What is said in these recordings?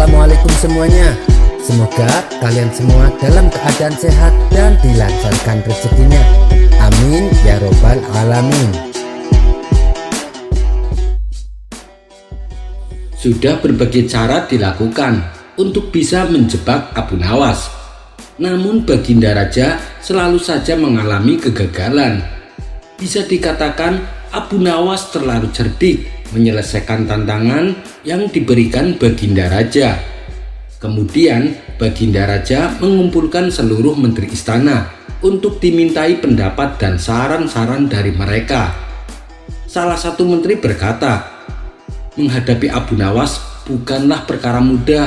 Assalamualaikum semuanya. Semoga kalian semua dalam keadaan sehat dan dilancarkan rezekinya. Amin ya robbal alamin. Sudah berbagai cara dilakukan untuk bisa menjebak Abu Nawas. Namun Baginda Raja selalu saja mengalami kegagalan. Bisa dikatakan Abu Nawas terlalu cerdik menyelesaikan tantangan yang diberikan Baginda Raja. Kemudian Baginda Raja mengumpulkan seluruh menteri istana untuk dimintai pendapat dan saran-saran dari mereka. Salah satu menteri berkata, menghadapi Abu Nawas bukanlah perkara mudah.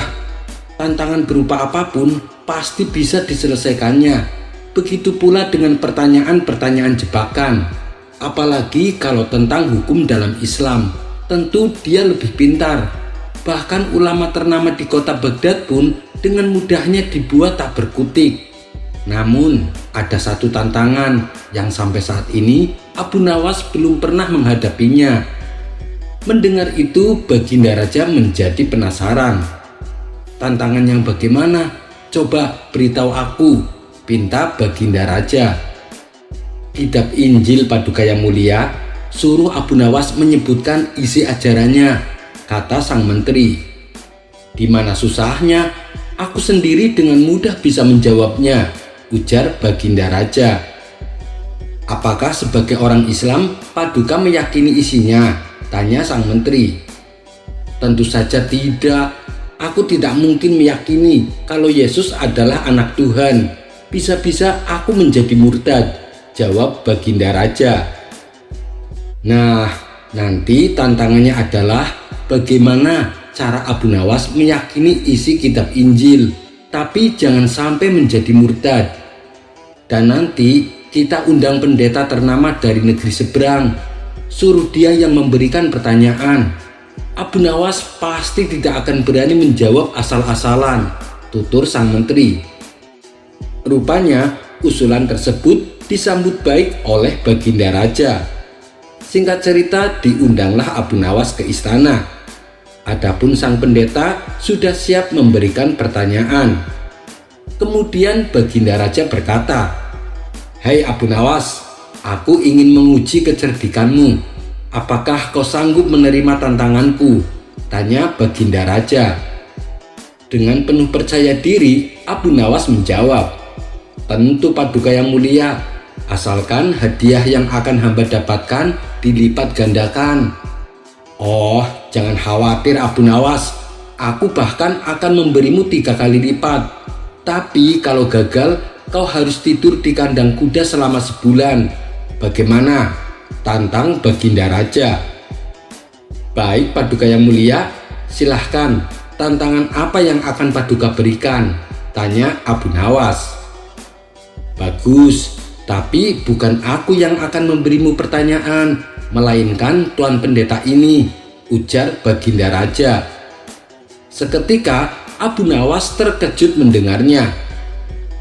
Tantangan berupa apapun pasti bisa diselesaikannya. Begitu pula dengan pertanyaan-pertanyaan jebakan. Apalagi kalau tentang hukum dalam Islam, tentu dia lebih pintar. Bahkan ulama ternama di kota Baghdad pun dengan mudahnya dibuat tak berkutik. Namun ada satu tantangan yang sampai saat ini Abu Nawas belum pernah menghadapinya. Mendengar itu Baginda Raja menjadi penasaran. Tantangan yang bagaimana? Coba beritahu aku, pinta Baginda Raja. Kitab Injil Paduka Yang Mulia suruh Abu Nawas menyebutkan isi ajarannya, kata sang menteri. Di mana susahnya? Aku sendiri dengan mudah bisa menjawabnya, ujar Baginda Raja. Apakah sebagai orang Islam Paduka meyakini isinya? Tanya sang menteri. Tentu saja tidak. Aku tidak mungkin meyakini kalau Yesus adalah anak Tuhan. Bisa-bisa aku menjadi murtad, jawab Baginda Raja. Nah, nanti tantangannya adalah bagaimana cara Abu Nawas meyakini isi kitab Injil, tapi jangan sampai menjadi murtad. Dan nanti kita undang pendeta ternama dari negeri seberang, suruh dia yang memberikan pertanyaan. Abu Nawas pasti tidak akan berani menjawab asal-asalan, tutur sang menteri. Rupanya usulan tersebut disambut baik oleh Baginda Raja. Singkat cerita, diundanglah Abu Nawas ke istana. Adapun sang pendeta sudah siap memberikan pertanyaan. Kemudian Baginda Raja berkata, "Hai Abu Nawas, aku ingin menguji kecerdikanmu. Apakah kau sanggup menerima tantanganku?" tanya Baginda Raja. Dengan penuh percaya diri, Abu Nawas menjawab, "Tentu Paduka Yang Mulia, asalkan hadiah yang akan hamba dapatkan dilipat gandakan." "Oh, jangan khawatir Abu Nawas, aku bahkan akan memberimu 3 kali lipat. Tapi kalau gagal, kau harus tidur di kandang kuda selama sebulan. Bagaimana?" tantang Baginda Raja. "Baik Paduka Yang Mulia, silahkan. Tantangan apa yang akan Paduka berikan?" tanya Abu Nawas. "Bagus, tapi bukan aku yang akan memberimu pertanyaan, melainkan Tuan Pendeta ini," ujar Baginda Raja. Seketika Abu Nawas terkejut mendengarnya.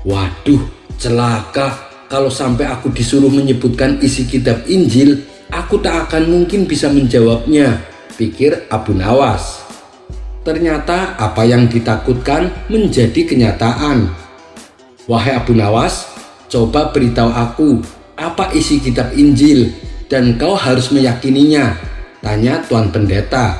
"Waduh, celaka. Kalau sampai aku disuruh menyebutkan isi kitab Injil, aku tak akan mungkin bisa menjawabnya," pikir Abu Nawas. Ternyata apa yang ditakutkan menjadi kenyataan. "Wahai Abu Nawas, coba beritahu aku apa isi kitab Injil dan kau harus meyakininya," tanya Tuan Pendeta.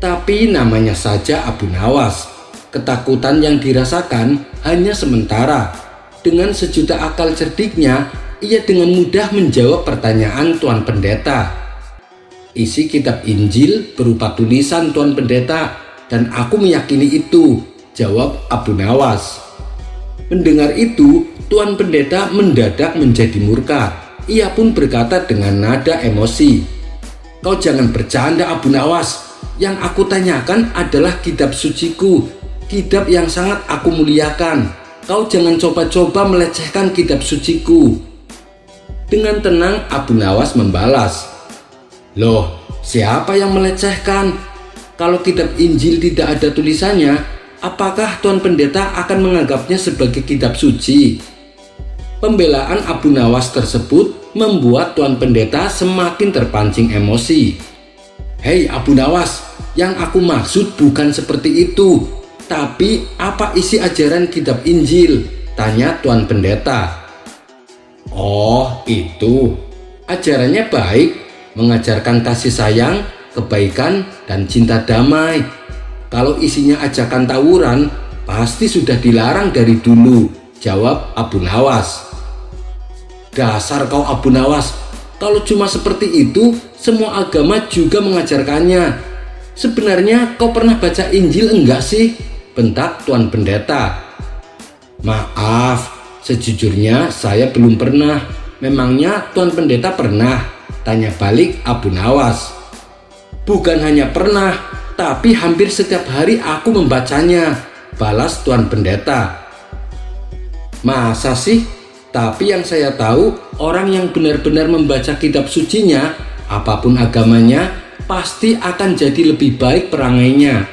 Tapi namanya saja Abu Nawas, ketakutan yang dirasakan hanya sementara. Dengan sejuta akal cerdiknya, ia dengan mudah menjawab pertanyaan Tuan Pendeta. "Isi kitab Injil berupa tulisan Tuan Pendeta, dan aku meyakini itu," jawab Abu Nawas. Mendengar itu, Tuan Pendeta mendadak menjadi murka. Ia pun berkata dengan nada emosi, "Kau jangan bercanda Abu Nawas. Yang aku tanyakan adalah kitab suciku, kitab yang sangat aku muliakan. Kau jangan coba-coba melecehkan kitab suciku." Dengan tenang Abu Nawas membalas, "Loh, siapa yang melecehkan? Kalau kitab Injil tidak ada tulisannya, apakah Tuan Pendeta akan menganggapnya sebagai kitab suci?" Pembelaan Abu Nawas tersebut membuat Tuan Pendeta semakin terpancing emosi. "Hei Abu Nawas, yang aku maksud bukan seperti itu. Tapi apa isi ajaran kitab Injil? Tanya Tuan Pendeta. Oh, itu. Ajarannya baik, mengajarkan kasih sayang, kebaikan, dan cinta damai. Kalau isinya ajakan tawuran, pasti sudah dilarang dari dulu, jawab Abu Nawas. Dasar kau Abu Nawas, kalau cuma seperti itu, semua agama juga mengajarkannya. Sebenarnya kau pernah baca Injil enggak sih? Bentak Tuan Pendeta. Maaf, sejujurnya saya belum pernah. Memangnya Tuan Pendeta pernah? Tanya balik Abu Nawas. Bukan hanya pernah, tapi hampir setiap hari aku membacanya, balas Tuan Pendeta. Masa sih? Tapi yang saya tahu, orang yang benar-benar membaca kitab sucinya, apapun agamanya, pasti akan jadi lebih baik perangainya.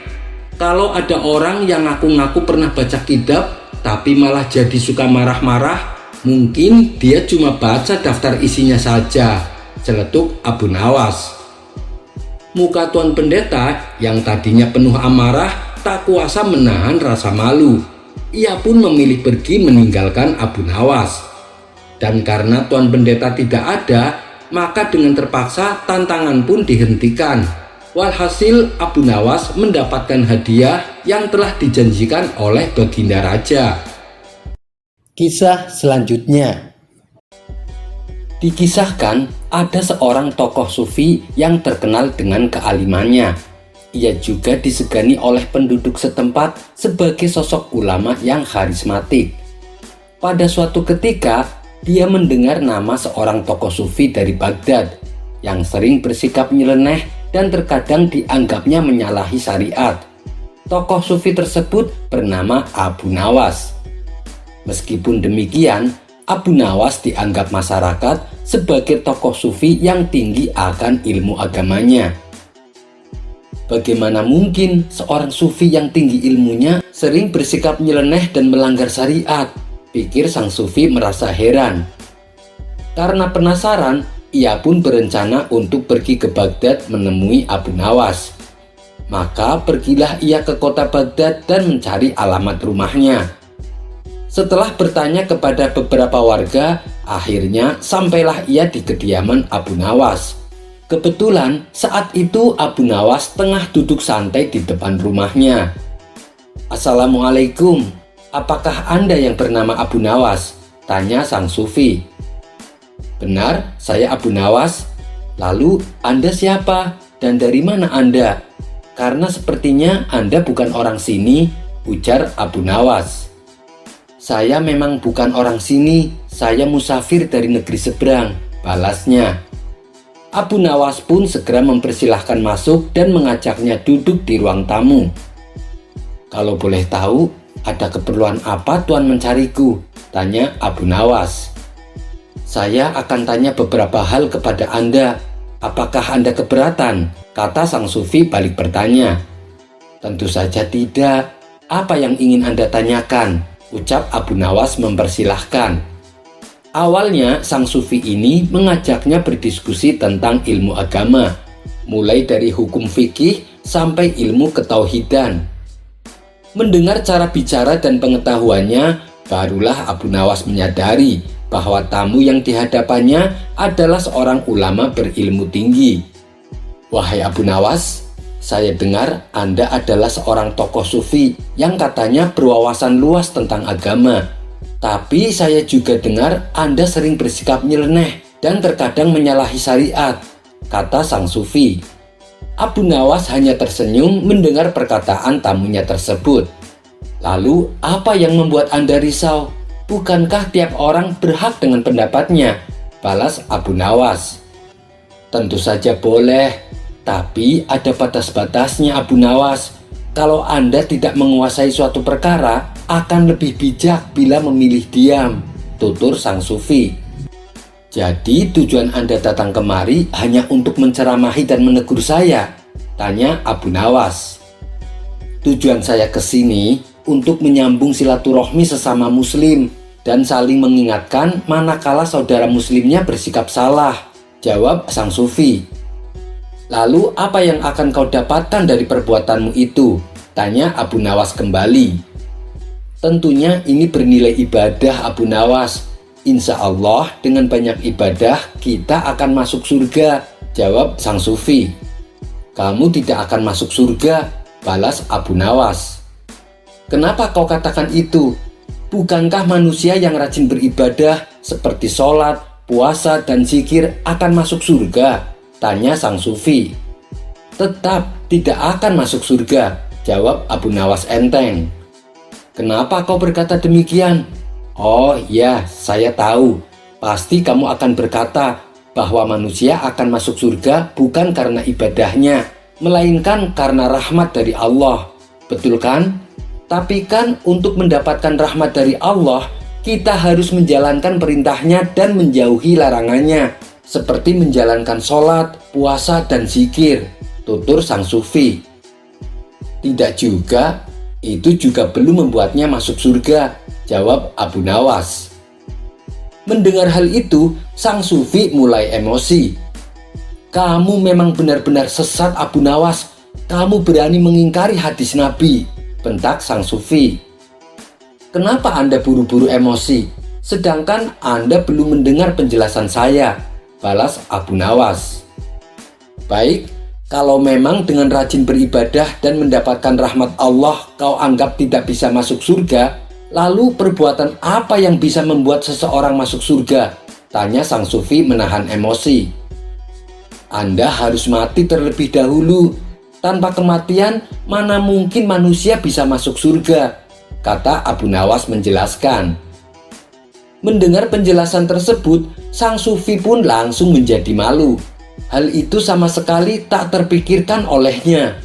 Kalau ada orang yang ngaku-ngaku pernah baca kitab, tapi malah jadi suka marah-marah, mungkin dia cuma baca daftar isinya saja, celetuk Abu Nawas. Muka Tuan Pendeta yang tadinya penuh amarah tak kuasa menahan rasa malu. Ia pun memilih pergi meninggalkan Abu Nawas. Dan karena Tuan Pendeta tidak ada, maka dengan terpaksa tantangan pun dihentikan. Walhasil Abu Nawas mendapatkan hadiah yang telah dijanjikan oleh Baginda Raja. Kisah selanjutnya. Dikisahkan ada seorang tokoh sufi yang terkenal dengan kealimannya. Ia juga disegani oleh penduduk setempat sebagai sosok ulama yang karismatik. Pada suatu ketika, dia mendengar nama seorang tokoh sufi dari Baghdad yang sering bersikap nyeleneh dan terkadang dianggapnya menyalahi syariat. Tokoh sufi tersebut bernama Abu Nawas. Meskipun demikian, Abu Nawas dianggap masyarakat sebagai tokoh sufi yang tinggi akan ilmu agamanya. Bagaimana mungkin seorang sufi yang tinggi ilmunya sering bersikap nyeleneh dan melanggar syariat? Pikir sang sufi merasa heran. Karena penasaran, ia pun berencana untuk pergi ke Baghdad menemui Abu Nawas. Maka pergilah ia ke kota Baghdad dan mencari alamat rumahnya. Setelah bertanya kepada beberapa warga, akhirnya sampailah ia di kediaman Abu Nawas. Kebetulan saat itu Abu Nawas tengah duduk santai di depan rumahnya. Assalamualaikum, apakah Anda yang bernama Abu Nawas? Tanya sang sufi. Benar, saya Abu Nawas. Lalu Anda siapa dan dari mana Anda? Karena sepertinya Anda bukan orang sini, ujar Abu Nawas. Saya memang bukan orang sini, saya musafir dari negeri seberang, balasnya. Abu Nawas pun segera mempersilahkan masuk dan mengajaknya duduk di ruang tamu. Kalau boleh tahu, ada keperluan apa Tuan mencariku? Tanya Abu Nawas. Saya akan tanya beberapa hal kepada Anda. Apakah Anda keberatan? Kata sang sufi balik bertanya. Tentu saja tidak. Apa yang ingin Anda tanyakan? Ucap Abu Nawas mempersilahkan. Awalnya sang sufi ini mengajaknya berdiskusi tentang ilmu agama, mulai dari hukum fikih sampai ilmu ketauhidan. Mendengar cara bicara dan pengetahuannya, barulah Abu Nawas menyadari bahwa tamu yang dihadapannya adalah seorang ulama berilmu tinggi. Wahai Abu Nawas, saya dengar Anda adalah seorang tokoh sufi yang katanya berwawasan luas tentang agama. Tapi saya juga dengar Anda sering bersikap nyeleneh dan terkadang menyalahi syariat, kata sang sufi. Abu Nawas hanya tersenyum mendengar perkataan tamunya tersebut. Lalu, apa yang membuat Anda risau? Bukankah tiap orang berhak dengan pendapatnya? Balas Abu Nawas. Tentu saja boleh, tapi ada batas-batasnya Abu Nawas. Kalau Anda tidak menguasai suatu perkara, akan lebih bijak bila memilih diam, tutur sang sufi. Jadi tujuan Anda datang kemari hanya untuk menceramahi dan menegur saya? Tanya Abu Nawas. Tujuan saya ke sini untuk menyambung silaturahmi sesama muslim dan saling mengingatkan manakala saudara muslimnya bersikap salah, jawab sang sufi. Lalu apa yang akan kau dapatkan dari perbuatanmu itu? Tanya Abu Nawas kembali. Tentunya ini bernilai ibadah Abu Nawas. Insya Allah dengan banyak ibadah kita akan masuk surga, jawab sang sufi. Kamu tidak akan masuk surga, balas Abu Nawas. Kenapa kau katakan itu? Bukankah manusia yang rajin beribadah seperti sholat, puasa, dan zikir akan masuk surga? Tanya sang sufi. Tetap tidak akan masuk surga, jawab Abu Nawas enteng. Kenapa kau berkata demikian? Oh ya, saya tahu. Pasti kamu akan berkata bahwa manusia akan masuk surga bukan karena ibadahnya, melainkan karena rahmat dari Allah. Betul kan? Tapi kan untuk mendapatkan rahmat dari Allah, kita harus menjalankan perintahnya dan menjauhi larangannya, seperti menjalankan sholat, puasa, dan zikir, tutur sang sufi. Tidak juga, itu juga belum membuatnya masuk surga, jawab Abu Nawas. Mendengar hal itu, sang sufi mulai emosi. Kamu memang benar-benar sesat Abu Nawas, kamu berani mengingkari hadis Nabi, bentak sang sufi. Kenapa Anda buru-buru emosi, sedangkan Anda belum mendengar penjelasan saya, balas Abu Nawas. Baik, kalau memang dengan rajin beribadah dan mendapatkan rahmat Allah kau anggap tidak bisa masuk surga, lalu perbuatan apa yang bisa membuat seseorang masuk surga? Tanya sang sufi menahan emosi. Anda harus mati terlebih dahulu. Tanpa kematian, mana mungkin manusia bisa masuk surga? Kata Abu Nawas menjelaskan. Mendengar penjelasan tersebut, sang sufi pun langsung menjadi malu. Hal itu sama sekali tak terpikirkan olehnya.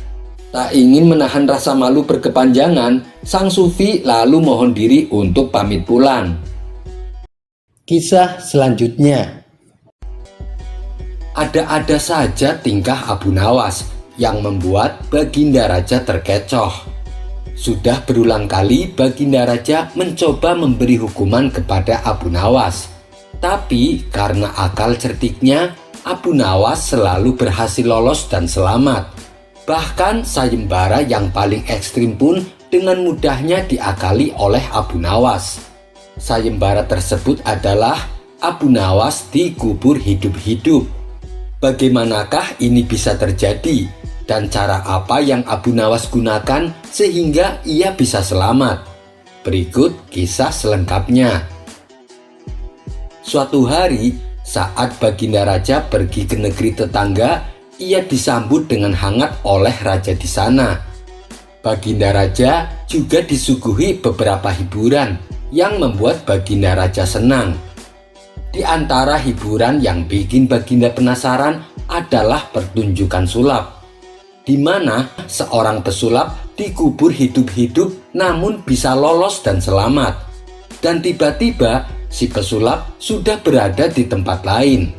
Tak ingin menahan rasa malu berkepanjangan, sang sufi lalu mohon diri untuk pamit pulang. Kisah selanjutnya. Ada-ada saja tingkah Abu Nawas yang membuat Baginda Raja terkecoh. Sudah berulang kali Baginda Raja mencoba memberi hukuman kepada Abu Nawas. Tapi karena akal certiknya, Abu Nawas selalu berhasil lolos dan selamat. Bahkan sayembara yang paling ekstrim pun dengan mudahnya diakali oleh Abu Nawas. Sayembara tersebut adalah Abu Nawas dikubur hidup-hidup. Bagaimanakah ini bisa terjadi? Dan cara apa yang Abu Nawas gunakan sehingga ia bisa selamat? Berikut kisah selengkapnya. Suatu hari, saat Baginda Raja pergi ke negeri tetangga, ia disambut dengan hangat oleh raja di sana. Baginda Raja juga disuguhi beberapa hiburan yang membuat Baginda Raja senang. Di antara hiburan yang bikin Baginda penasaran adalah pertunjukan sulap, di mana seorang pesulap dikubur hidup-hidup namun bisa lolos dan selamat. Dan tiba-tiba si pesulap sudah berada di tempat lain.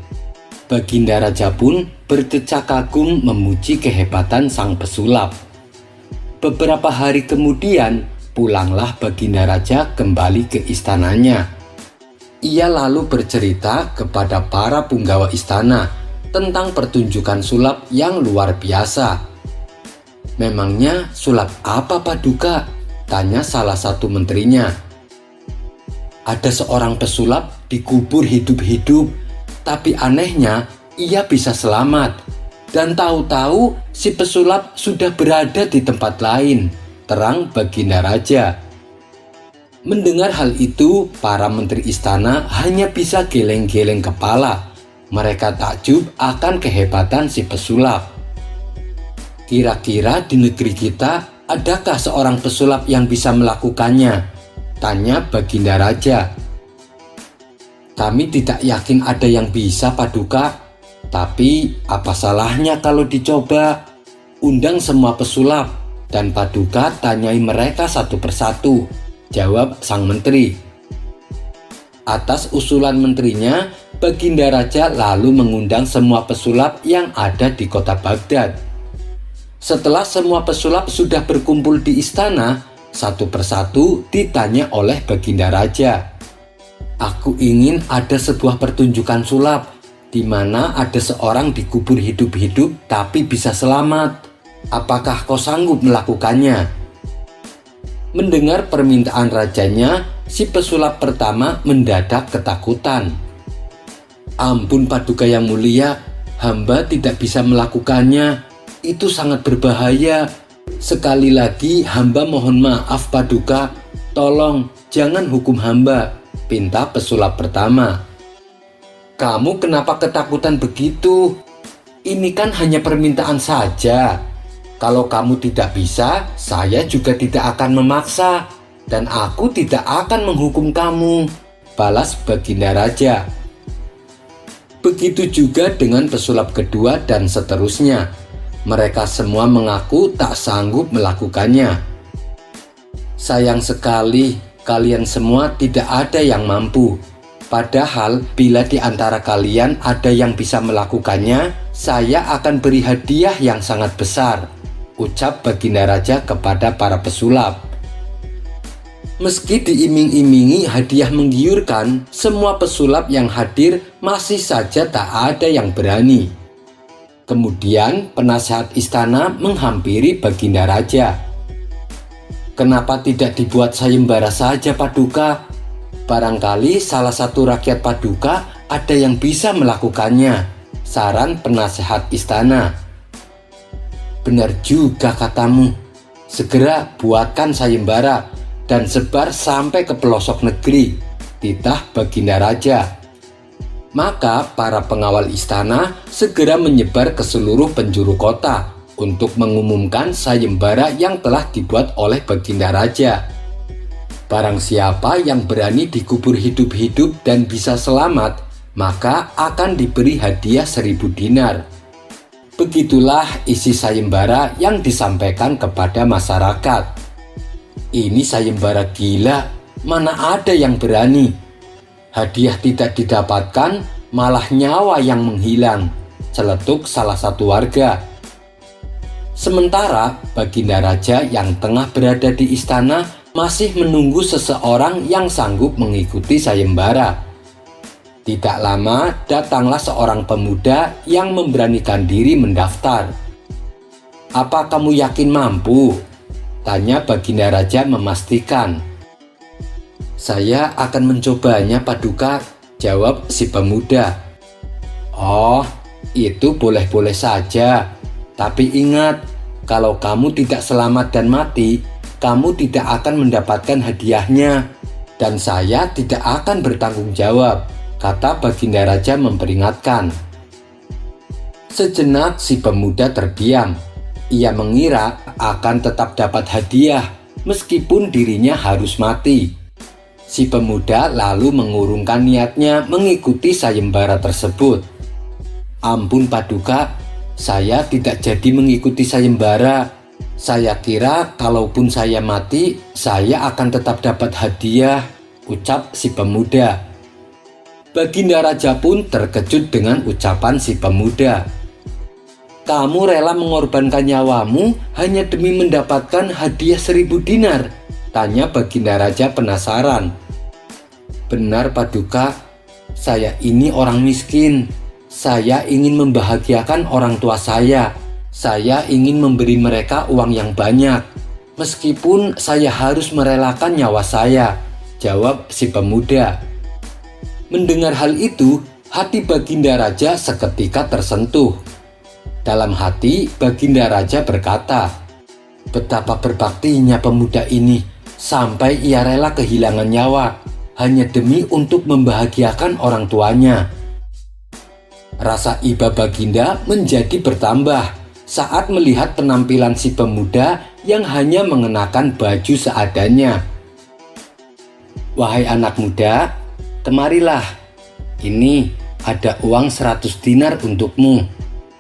Baginda Raja pun berdecak kagum memuji kehebatan sang pesulap. Beberapa hari kemudian, pulanglah Baginda Raja kembali ke istananya. Ia lalu bercerita kepada para punggawa istana tentang pertunjukan sulap yang luar biasa. Memangnya sulap apa Paduka? Tanya salah satu menterinya. Ada seorang pesulap dikubur hidup-hidup, tapi anehnya ia bisa selamat. Dan tahu-tahu si pesulap sudah berada di tempat lain, terang Baginda Raja. Mendengar hal itu, para menteri istana hanya bisa geleng-geleng kepala. Mereka takjub akan kehebatan si pesulap. Kira-kira di negeri kita adakah seorang pesulap yang bisa melakukannya? Tanya Baginda Raja. Kami tidak yakin ada yang bisa Paduka, tapi apa salahnya kalau dicoba? Undang semua pesulap dan Paduka tanyai mereka satu persatu, jawab sang menteri. Atas usulan menterinya, Baginda Raja lalu mengundang semua pesulap yang ada di kota Baghdad. Setelah semua pesulap sudah berkumpul di istana, satu persatu ditanya oleh Baginda Raja. Aku ingin ada sebuah pertunjukan sulap, di mana ada seorang dikubur hidup-hidup tapi bisa selamat. Apakah kau sanggup melakukannya?" Mendengar permintaan rajanya, si pesulap pertama mendadak ketakutan. "Ampun Paduka yang mulia, hamba tidak bisa melakukannya. Itu sangat berbahaya. Sekali lagi hamba mohon maaf Paduka. Tolong jangan hukum hamba," pinta pesulap pertama. "Kamu kenapa ketakutan begitu? Ini kan hanya permintaan saja. Kalau kamu tidak bisa, saya juga tidak akan memaksa. Dan aku tidak akan menghukum kamu," balas Baginda Raja. Begitu juga dengan pesulap kedua dan seterusnya. Mereka semua mengaku tak sanggup melakukannya. "Sayang sekali, kalian semua tidak ada yang mampu. Padahal bila di antara kalian ada yang bisa melakukannya, saya akan beri hadiah yang sangat besar," ucap Baginda Raja kepada para pesulap. Meski diiming-imingi hadiah menggiurkan, semua pesulap yang hadir masih saja tak ada yang berani. Kemudian penasehat istana menghampiri Baginda Raja. "Kenapa tidak dibuat sayembara saja Paduka? Barangkali salah satu rakyat Paduka ada yang bisa melakukannya," saran penasehat istana. "Benar juga katamu. Segera buatkan sayembara dan sebar sampai ke pelosok negeri," titah Baginda Raja. Maka para pengawal istana segera menyebar ke seluruh penjuru kota untuk mengumumkan sayembara yang telah dibuat oleh Baginda Raja. Barang siapa yang berani dikubur hidup-hidup dan bisa selamat, maka akan diberi hadiah 1000 dinar. Begitulah isi sayembara yang disampaikan kepada masyarakat. "Ini sayembara gila, mana ada yang berani? Hadiah tidak didapatkan, malah nyawa yang menghilang," celetuk salah satu warga. Sementara Baginda Raja yang tengah berada di istana masih menunggu seseorang yang sanggup mengikuti sayembara. Tidak lama datanglah seorang pemuda yang memberanikan diri mendaftar. "Apa kamu yakin mampu?" tanya Baginda Raja memastikan. "Saya akan mencobanya Paduka," jawab si pemuda. "Oh, itu boleh-boleh saja. Tapi ingat, kalau kamu tidak selamat dan mati, kamu tidak akan mendapatkan hadiahnya. Dan saya tidak akan bertanggung jawab," kata Baginda Raja memperingatkan. Sejenak si pemuda terdiam. Ia mengira akan tetap dapat hadiah meskipun dirinya harus mati. Si pemuda lalu mengurungkan niatnya mengikuti sayembara tersebut. "Ampun Paduka, saya tidak jadi mengikuti sayembara. Saya kira kalaupun saya mati, saya akan tetap dapat hadiah," ucap si pemuda. Baginda Raja pun terkejut dengan ucapan si pemuda. "Kamu rela mengorbankan nyawamu hanya demi mendapatkan hadiah 1000 dinar?" tanya Baginda Raja penasaran. "Benar Paduka, saya ini orang miskin. Saya ingin membahagiakan orang tua saya. Saya ingin memberi mereka uang yang banyak, meskipun saya harus merelakan nyawa saya," jawab si pemuda. Mendengar hal itu, hati Baginda Raja seketika tersentuh. Dalam hati, Baginda Raja berkata, "Betapa berbaktinya pemuda ini, sampai ia rela kehilangan nyawa, hanya demi untuk membahagiakan orang tuanya." Rasa iba Baginda menjadi bertambah saat melihat penampilan si pemuda yang hanya mengenakan baju seadanya. "Wahai anak muda, kemarilah. Ini ada uang 100 dinar untukmu.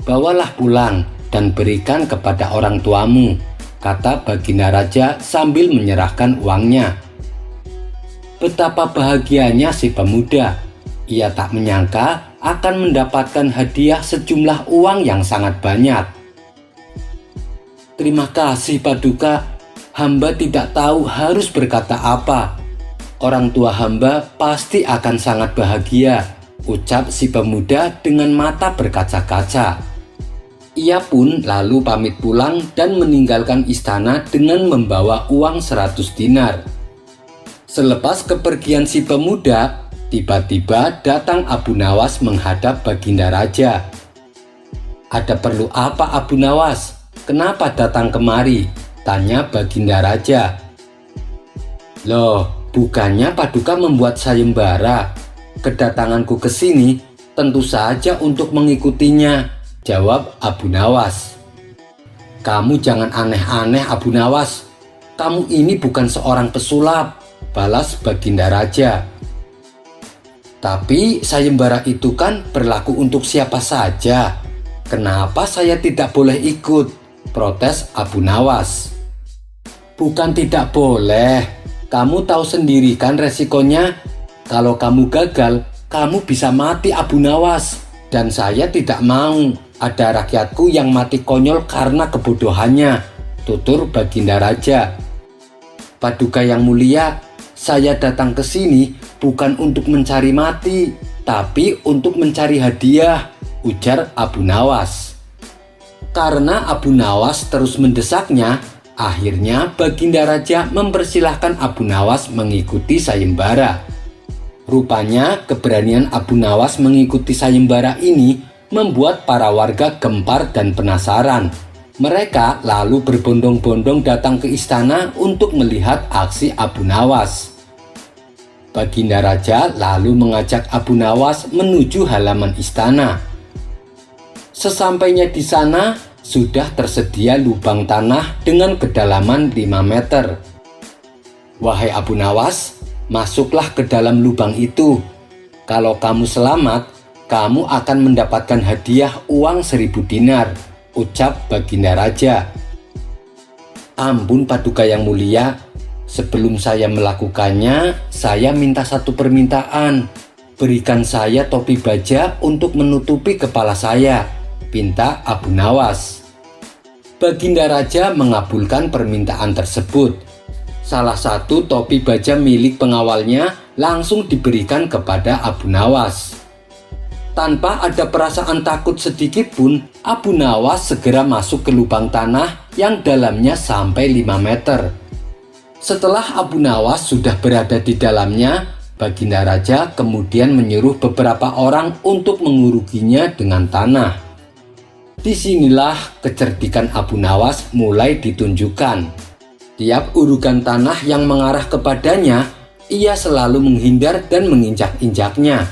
Bawalah pulang dan berikan kepada orang tuamu," kata Baginda Raja sambil menyerahkan uangnya. Betapa bahagianya si pemuda. Ia tak menyangka akan mendapatkan hadiah sejumlah uang yang sangat banyak. "Terima kasih Paduka, hamba tidak tahu harus berkata apa. Orang tua hamba pasti akan sangat bahagia," ucap si pemuda dengan mata berkaca-kaca. Ia pun lalu pamit pulang dan meninggalkan istana dengan membawa uang 100 dinar. Selepas kepergian si pemuda, tiba-tiba datang Abu Nawas menghadap Baginda Raja. "Ada perlu apa Abu Nawas? Kenapa datang kemari?" tanya Baginda Raja. "Loh, bukannya Paduka membuat sayembara? Kedatanganku ke sini tentu saja untuk mengikutinya," jawab Abu Nawas. "Kamu jangan aneh-aneh Abu Nawas. Kamu ini bukan seorang pesulap," balas Baginda Raja. "Tapi sayembara itu kan berlaku untuk siapa saja. Kenapa saya tidak boleh ikut?" protes Abu Nawas. "Bukan tidak boleh. Kamu tahu sendiri kan resikonya. Kalau kamu gagal, kamu bisa mati Abu Nawas. Dan saya tidak mau ada rakyatku yang mati konyol karena kebodohannya," tutur Baginda Raja. "Paduka yang mulia, saya datang ke sini bukan untuk mencari mati, tapi untuk mencari hadiah," ujar Abu Nawas. Karena Abu Nawas terus mendesaknya, akhirnya Baginda Raja mempersilahkan Abu Nawas mengikuti sayembara. Rupanya keberanian Abu Nawas mengikuti sayembara ini membuat para warga gempar dan penasaran. Mereka lalu berbondong-bondong datang ke istana untuk melihat aksi Abu Nawas. Baginda Raja lalu mengajak Abu Nawas menuju halaman istana. Sesampainya di sana, sudah tersedia lubang tanah dengan kedalaman 5 meter. "Wahai Abu Nawas, masuklah ke dalam lubang itu. Kalau kamu selamat, kamu akan mendapatkan hadiah uang 1000 dinar, ucap Baginda Raja. "Ampun Paduka yang mulia, sebelum saya melakukannya, saya minta satu permintaan. Berikan saya topi baja untuk menutupi kepala saya," pinta Abu Nawas. Baginda Raja mengabulkan permintaan tersebut. Salah satu topi baja milik pengawalnya langsung diberikan kepada Abu Nawas. Tanpa ada perasaan takut sedikit pun, Abu Nawas segera masuk ke lubang tanah yang dalamnya sampai 5 meter. Setelah Abu Nawas sudah berada di dalamnya, Baginda Raja kemudian menyuruh beberapa orang untuk mengurukinya dengan tanah. Disinilah kecerdikan Abu Nawas mulai ditunjukkan. Tiap urukan tanah yang mengarah kepadanya, ia selalu menghindar dan menginjak-injaknya.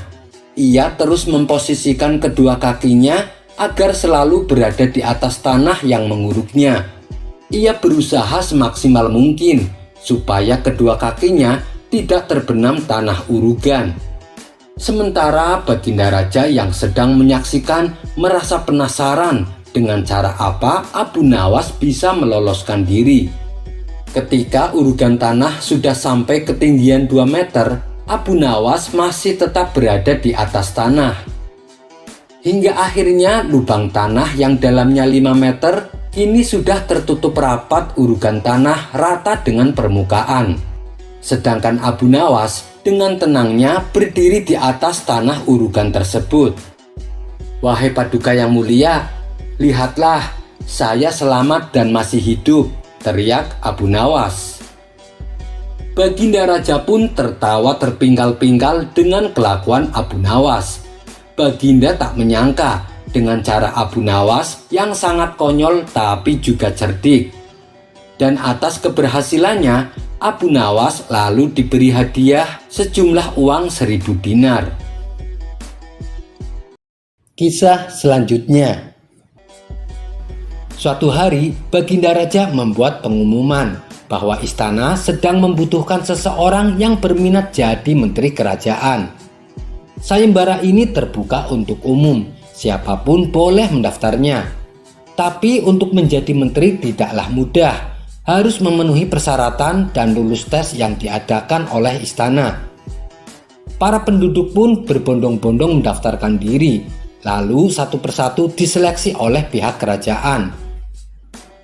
Ia terus memposisikan kedua kakinya agar selalu berada di atas tanah yang menguruknya. Ia berusaha semaksimal mungkin supaya kedua kakinya tidak terbenam tanah urugan. Sementara Baginda Raja yang sedang menyaksikan merasa penasaran dengan cara apa Abu Nawas bisa meloloskan diri. Ketika urugan tanah sudah sampai ketinggian 2 meter, Abu Nawas masih tetap berada di atas tanah. Hingga akhirnya lubang tanah yang dalamnya 5 meter kini sudah tertutup rapat urugan tanah rata dengan permukaan. Sedangkan Abu Nawas dengan tenangnya berdiri di atas tanah urugan tersebut. "Wahai Paduka yang mulia, lihatlah, saya selamat dan masih hidup," teriak Abu Nawas. Baginda Raja pun tertawa terpingkal-pingkal dengan kelakuan Abu Nawas. Baginda tak menyangka dengan cara Abu Nawas yang sangat konyol tapi juga cerdik. Dan atas keberhasilannya, Abu Nawas lalu diberi hadiah sejumlah uang 1000 dinar. Kisah selanjutnya. Suatu hari, Baginda Raja membuat pengumuman bahwa istana sedang membutuhkan seseorang yang berminat jadi menteri kerajaan. Sayembara ini terbuka untuk umum, siapapun boleh mendaftarnya. Tapi untuk menjadi menteri tidaklah mudah, harus memenuhi persyaratan dan lulus tes yang diadakan oleh istana. Para penduduk pun berbondong-bondong mendaftarkan diri, lalu satu persatu diseleksi oleh pihak kerajaan.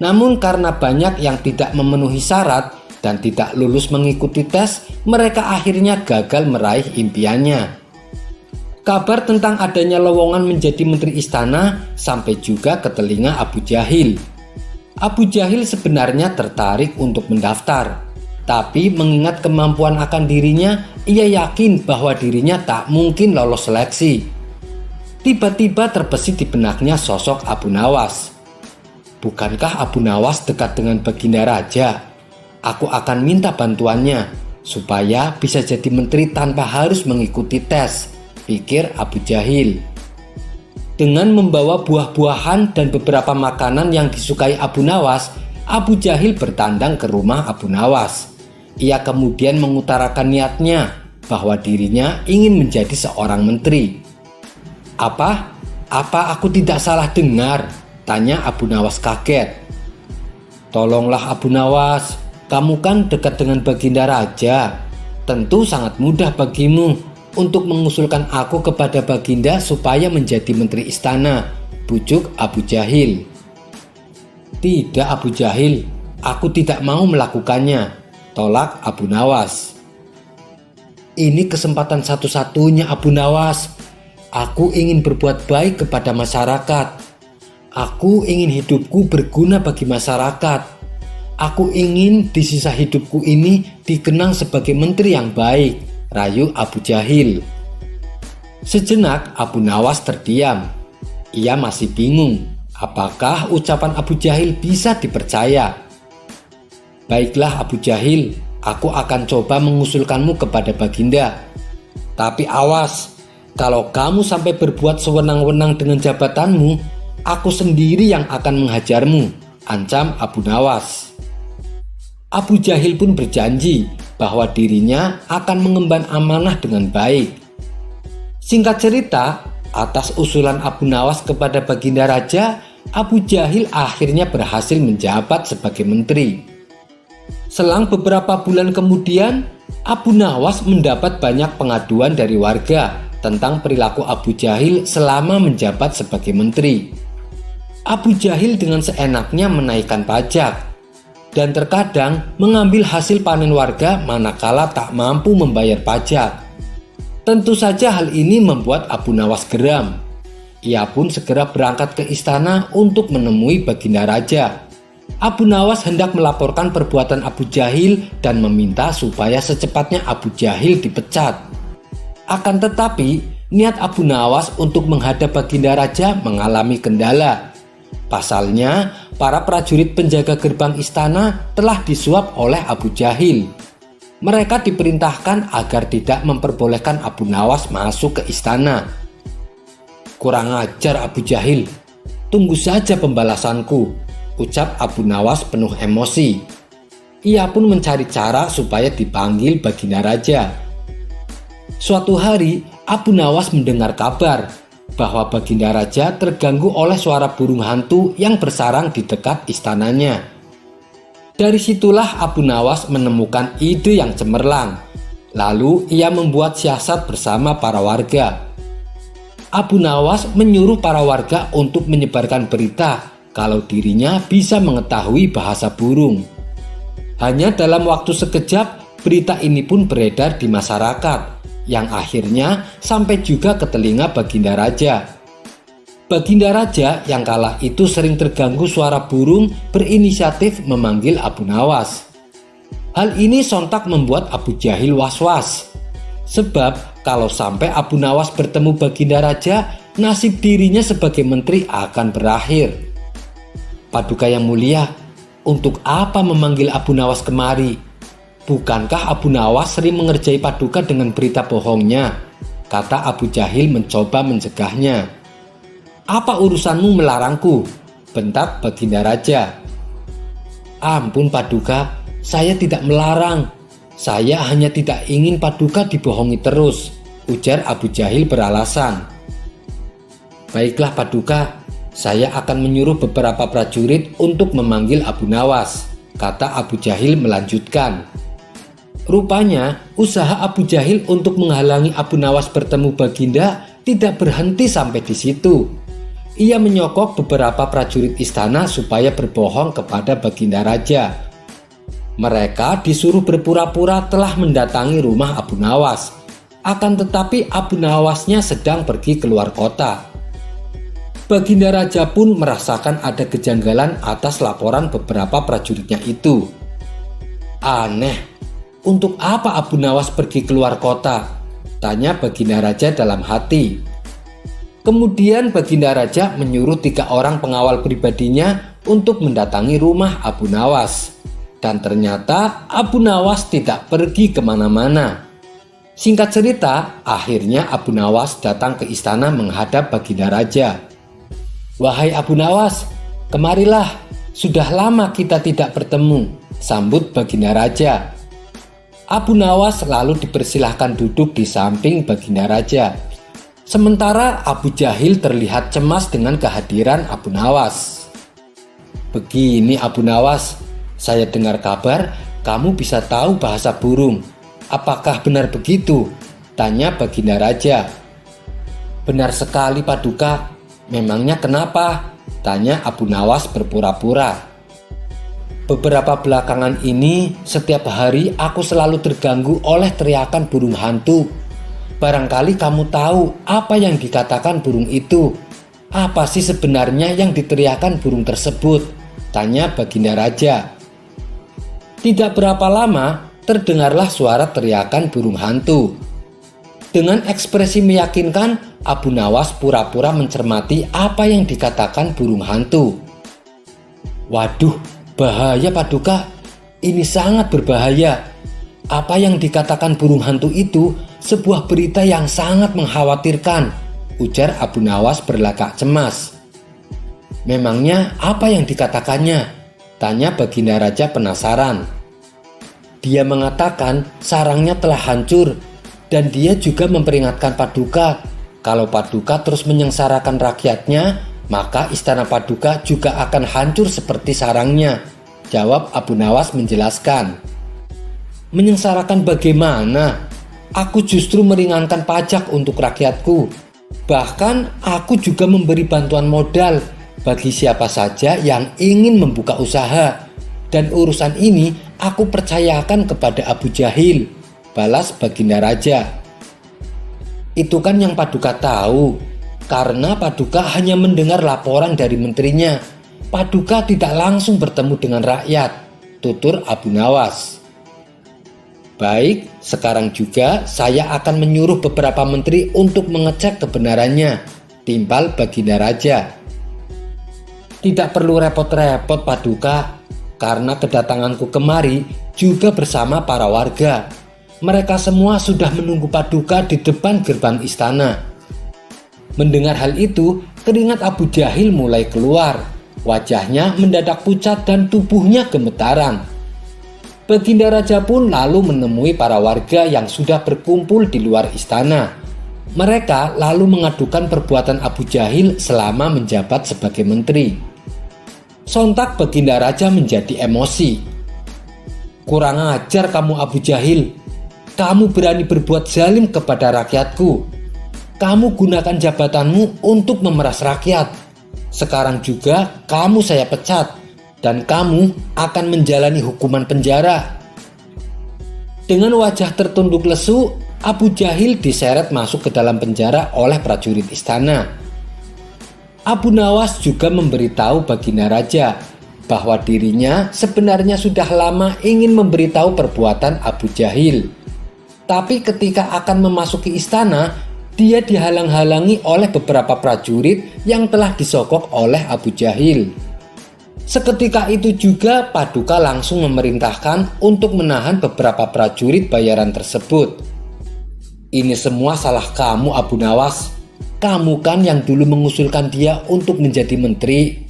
Namun karena banyak yang tidak memenuhi syarat dan tidak lulus mengikuti tes, mereka akhirnya gagal meraih impiannya. Kabar tentang adanya lowongan menjadi menteri istana sampai juga ke telinga Abu Jahil. Abu Jahil sebenarnya tertarik untuk mendaftar, tapi mengingat kemampuan akan dirinya, ia yakin bahwa dirinya tak mungkin lolos seleksi. Tiba-tiba terbesit di benaknya sosok Abu Nawas. Bukankah Abu Nawas dekat dengan Baginda Raja? Aku akan minta bantuannya supaya bisa jadi menteri tanpa harus mengikuti tes, pikir Abu Jahil. Dengan membawa buah-buahan dan beberapa makanan yang disukai Abu Nawas, Abu Jahil bertandang ke rumah Abu Nawas. Ia kemudian mengutarakan niatnya bahwa dirinya ingin menjadi seorang menteri. Apa aku tidak salah dengar? Tanya Abu Nawas kaget. Tolonglah Abu Nawas, kamu kan dekat dengan Baginda Raja. Tentu sangat mudah bagimu untuk mengusulkan aku kepada Baginda supaya menjadi menteri istana, bujuk Abu Jahil. Tidak Abu Jahil, aku tidak mau melakukannya, tolak Abu Nawas. Ini kesempatan satu-satunya Abu Nawas. Aku ingin berbuat baik kepada masyarakat. Aku ingin hidupku berguna bagi masyarakat. Aku ingin di sisa hidupku ini dikenang sebagai menteri yang baik, rayu Abu Jahil. Sejenak Abu Nawas terdiam. Ia masih bingung apakah ucapan Abu Jahil bisa dipercaya. Baiklah Abu Jahil, aku akan coba mengusulkanmu kepada Baginda. Tapi awas, kalau kamu sampai berbuat sewenang-wenang dengan jabatanmu, aku sendiri yang akan menghajarmu, ancam Abu Nawas. Abu Jahil pun berjanji bahwa dirinya akan mengemban amanah dengan baik. Singkat cerita, atas usulan Abu Nawas kepada Baginda Raja, Abu Jahil akhirnya berhasil menjabat sebagai menteri. Selang beberapa bulan kemudian, Abu Nawas mendapat banyak pengaduan dari warga tentang perilaku Abu Jahil selama menjabat sebagai menteri. Abu Jahil dengan seenaknya menaikkan pajak dan terkadang mengambil hasil panen warga manakala tak mampu membayar pajak. Tentu saja hal ini membuat Abu Nawas geram. Ia pun segera berangkat ke istana untuk menemui Baginda Raja. Abu Nawas hendak melaporkan perbuatan Abu Jahil dan meminta supaya secepatnya Abu Jahil dipecat. Akan tetapi, niat Abu Nawas untuk menghadap Baginda Raja mengalami kendala. Pasalnya, para prajurit penjaga gerbang istana telah disuap oleh Abu Jahil. Mereka diperintahkan agar tidak memperbolehkan Abu Nawas masuk ke istana. Kurang ajar Abu Jahil, tunggu saja pembalasanku, ucap Abu Nawas penuh emosi. Ia pun mencari cara supaya dipanggil Baginda Raja. Suatu hari, Abu Nawas mendengar kabar bahwa Baginda Raja terganggu oleh suara burung hantu yang bersarang di dekat istananya. Dari situlah Abu Nawas menemukan ide yang cemerlang. Lalu ia membuat siasat bersama para warga. Abu Nawas menyuruh para warga untuk menyebarkan berita kalau dirinya bisa mengetahui bahasa burung. Hanya dalam waktu sekejap, berita ini pun beredar di masyarakat, yang akhirnya sampai juga ke telinga Baginda Raja. Baginda Raja yang kala itu sering terganggu suara burung berinisiatif memanggil Abu Nawas. Hal ini sontak membuat Abu Jahil was-was. Sebab kalau sampai Abu Nawas bertemu Baginda Raja, nasib dirinya sebagai menteri akan berakhir. Paduka yang mulia, untuk apa memanggil Abu Nawas kemari? Bukankah Abu Nawas sering mengerjai Paduka dengan berita bohongnya? Kata Abu Jahil mencoba mencegahnya. Apa urusanmu melarangku? Bentak Baginda Raja. Ampun Paduka, saya tidak melarang. Saya hanya tidak ingin Paduka dibohongi terus, ujar Abu Jahil beralasan. Baiklah Paduka, saya akan menyuruh beberapa prajurit untuk memanggil Abu Nawas, kata Abu Jahil melanjutkan. Rupanya, usaha Abu Jahil untuk menghalangi Abu Nawas bertemu Baginda tidak berhenti sampai di situ. Ia menyokok beberapa prajurit istana supaya berbohong kepada Baginda Raja. Mereka disuruh berpura-pura telah mendatangi rumah Abu Nawas. Akan tetapi Abu Nawasnya sedang pergi keluar kota. Baginda Raja pun merasakan ada kejanggalan atas laporan beberapa prajuritnya itu. Aneh, untuk apa Abu Nawas pergi keluar kota? Tanya Baginda Raja dalam hati. Kemudian Baginda Raja menyuruh 3 orang pengawal pribadinya untuk mendatangi rumah Abu Nawas. Dan ternyata Abu Nawas tidak pergi kemana-mana. Singkat cerita, akhirnya Abu Nawas datang ke istana menghadap Baginda Raja. "Wahai Abu Nawas, kemarilah, sudah lama kita tidak bertemu," sambut Baginda Raja. Abu Nawas lalu dipersilahkan duduk di samping Baginda Raja. Sementara Abu Jahil terlihat cemas dengan kehadiran Abu Nawas. "Begini Abu Nawas, saya dengar kabar kamu bisa tahu bahasa burung. Apakah benar begitu?" tanya Baginda Raja. "Benar sekali Paduka. Memangnya kenapa?" tanya Abu Nawas berpura-pura. "Beberapa belakangan ini setiap hari aku selalu terganggu oleh teriakan burung hantu. Barangkali kamu tahu apa yang dikatakan burung itu. Apa sih sebenarnya yang diteriakan burung tersebut?" tanya Baginda Raja. Tidak berapa lama terdengarlah suara teriakan burung hantu. Dengan ekspresi meyakinkan, Abu Nawas pura-pura mencermati apa yang dikatakan burung hantu. "Waduh, bahaya Paduka. Ini sangat berbahaya. Apa yang dikatakan burung hantu itu sebuah berita yang sangat mengkhawatirkan," ujar Abu Nawas berlagak cemas. "Memangnya apa yang dikatakannya?" tanya Baginda Raja penasaran. "Dia mengatakan sarangnya telah hancur dan dia juga memperingatkan Paduka kalau Paduka terus menyengsarakan rakyatnya, maka istana Paduka juga akan hancur seperti sarangnya," jawab Abu Nawas menjelaskan. "Menyengsarakan bagaimana? Aku justru meringankan pajak untuk rakyatku. Bahkan aku juga memberi bantuan modal bagi siapa saja yang ingin membuka usaha. Dan urusan ini aku percayakan kepada Abu Jahil," balas Baginda Raja. "Itu kan yang Paduka tahu. Karena Paduka hanya mendengar laporan dari menterinya. Paduka tidak langsung bertemu dengan rakyat," tutur Abu Nawas. "Baik, sekarang juga saya akan menyuruh beberapa menteri untuk mengecek kebenarannya," timpal Baginda Raja. "Tidak perlu repot-repot Paduka, karena kedatanganku kemari juga bersama para warga. Mereka semua sudah menunggu Paduka di depan gerbang istana." Mendengar hal itu, keringat Abu Jahil mulai keluar. Wajahnya mendadak pucat dan tubuhnya gemetaran. Baginda Raja pun lalu menemui para warga yang sudah berkumpul di luar istana. Mereka lalu mengadukan perbuatan Abu Jahil selama menjabat sebagai menteri. Sontak Baginda Raja menjadi emosi. "Kurang ajar kamu Abu Jahil. Kamu berani berbuat zalim kepada rakyatku. Kamu gunakan jabatanmu untuk memeras rakyat. Sekarang juga kamu saya pecat dan kamu akan menjalani hukuman penjara." Dengan wajah tertunduk lesu, Abu Jahil diseret masuk ke dalam penjara oleh prajurit istana. Abu Nawas juga memberitahu Baginda Raja bahwa dirinya sebenarnya sudah lama ingin memberitahu perbuatan Abu Jahil. Tapi ketika akan memasuki istana, dia dihalang-halangi oleh beberapa prajurit yang telah disogok oleh Abu Jahil. Seketika itu juga Paduka langsung memerintahkan untuk menahan beberapa prajurit bayaran tersebut. "Ini semua salah kamu Abu Nawas. Kamu kan yang dulu mengusulkan dia untuk menjadi menteri.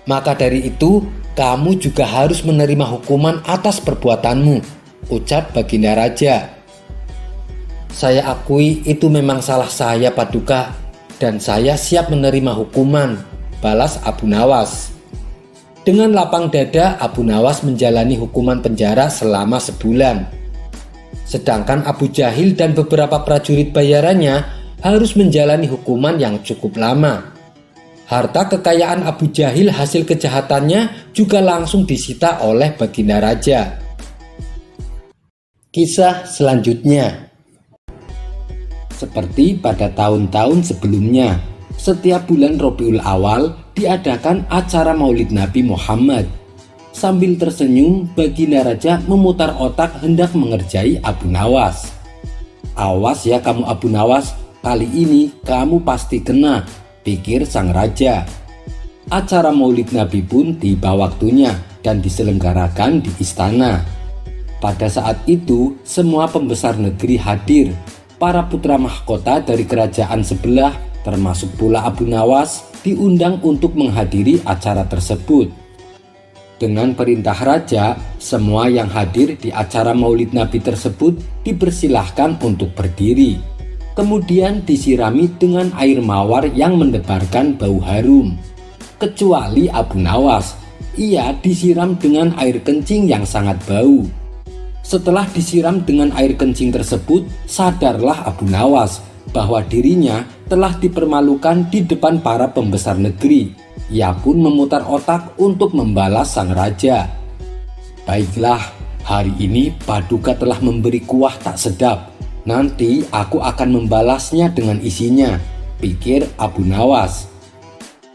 Maka dari itu, kamu juga harus menerima hukuman atas perbuatanmu," ucap Baginda Raja. "Saya akui itu memang salah saya Paduka, dan saya siap menerima hukuman," balas Abu Nawas. Dengan lapang dada, Abu Nawas menjalani hukuman penjara selama sebulan. Sedangkan Abu Jahil dan beberapa prajurit bayarannya harus menjalani hukuman yang cukup lama. Harta kekayaan Abu Jahil hasil kejahatannya juga langsung disita oleh Baginda Raja. Kisah selanjutnya. Seperti pada tahun-tahun sebelumnya, setiap bulan Rabiul Awal diadakan acara Maulid Nabi Muhammad. Sambil tersenyum, Baginda Raja memutar otak hendak mengerjai Abu Nawas. "Awas ya kamu Abu Nawas, kali ini kamu pasti kena," pikir sang raja. Acara Maulid Nabi pun tiba waktunya dan diselenggarakan di istana. Pada saat itu, semua pembesar negeri hadir. Para putra mahkota dari kerajaan sebelah, termasuk pula Abu Nawas, diundang untuk menghadiri acara tersebut. Dengan perintah raja, semua yang hadir di acara Maulid Nabi tersebut dipersilahkan untuk berdiri. Kemudian disirami dengan air mawar yang mendebarkan bau harum. Kecuali Abu Nawas, ia disiram dengan air kencing yang sangat bau. Setelah disiram dengan air kencing tersebut, sadarlah Abu Nawas bahwa dirinya telah dipermalukan di depan para pembesar negeri. Ia pun memutar otak untuk membalas sang raja. "Baiklah, hari ini Paduka telah memberi kuah tak sedap. Nanti aku akan membalasnya dengan isinya," pikir Abu Nawas.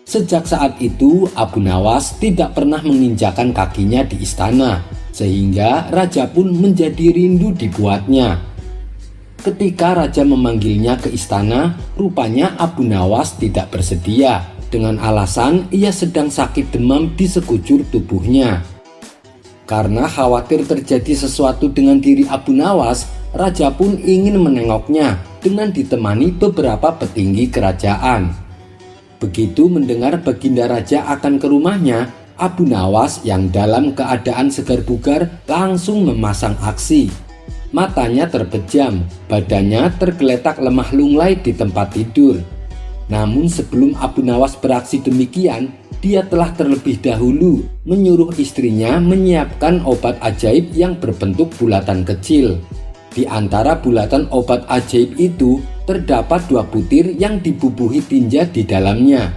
Sejak saat itu, Abu Nawas tidak pernah menginjakan kakinya di istana, sehingga raja pun menjadi rindu dibuatnya. Ketika raja memanggilnya ke istana, rupanya Abu Nawas tidak bersedia, dengan alasan ia sedang sakit demam di sekujur tubuhnya. Karena khawatir terjadi sesuatu dengan diri Abu Nawas, raja pun ingin menengoknya dengan ditemani beberapa petinggi kerajaan. Begitu mendengar Baginda Raja akan ke rumahnya, Abu Nawas yang dalam keadaan segar bugar langsung memasang aksi. Matanya terpejam, badannya tergeletak lemah lunglai di tempat tidur. Namun sebelum Abu Nawas beraksi demikian, dia telah terlebih dahulu menyuruh istrinya menyiapkan obat ajaib yang berbentuk bulatan kecil. Di antara bulatan obat ajaib itu terdapat 2 butir yang dibubuhi tinja di dalamnya.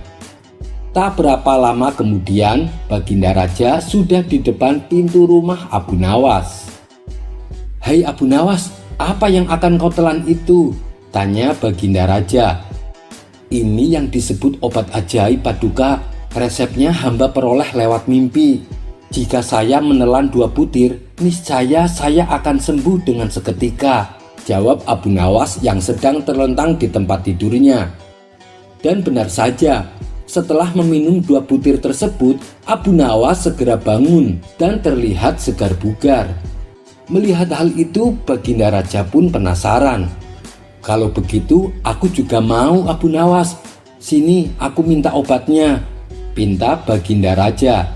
Tak berapa lama kemudian, Baginda Raja sudah di depan pintu rumah Abu Nawas. "Hai Abu Nawas, apa yang akan kau telan itu?" tanya Baginda Raja. "Ini yang disebut obat ajaib Paduka. Resepnya hamba peroleh lewat mimpi. Jika saya menelan 2 butir, niscaya saya akan sembuh dengan seketika," jawab Abu Nawas yang sedang terlentang di tempat tidurnya. Dan benar saja, setelah meminum 2 butir tersebut, Abu Nawas segera bangun dan terlihat segar bugar. Melihat hal itu, Baginda Raja pun penasaran. "Kalau begitu, aku juga mau Abu Nawas. Sini, aku minta obatnya," pinta Baginda Raja.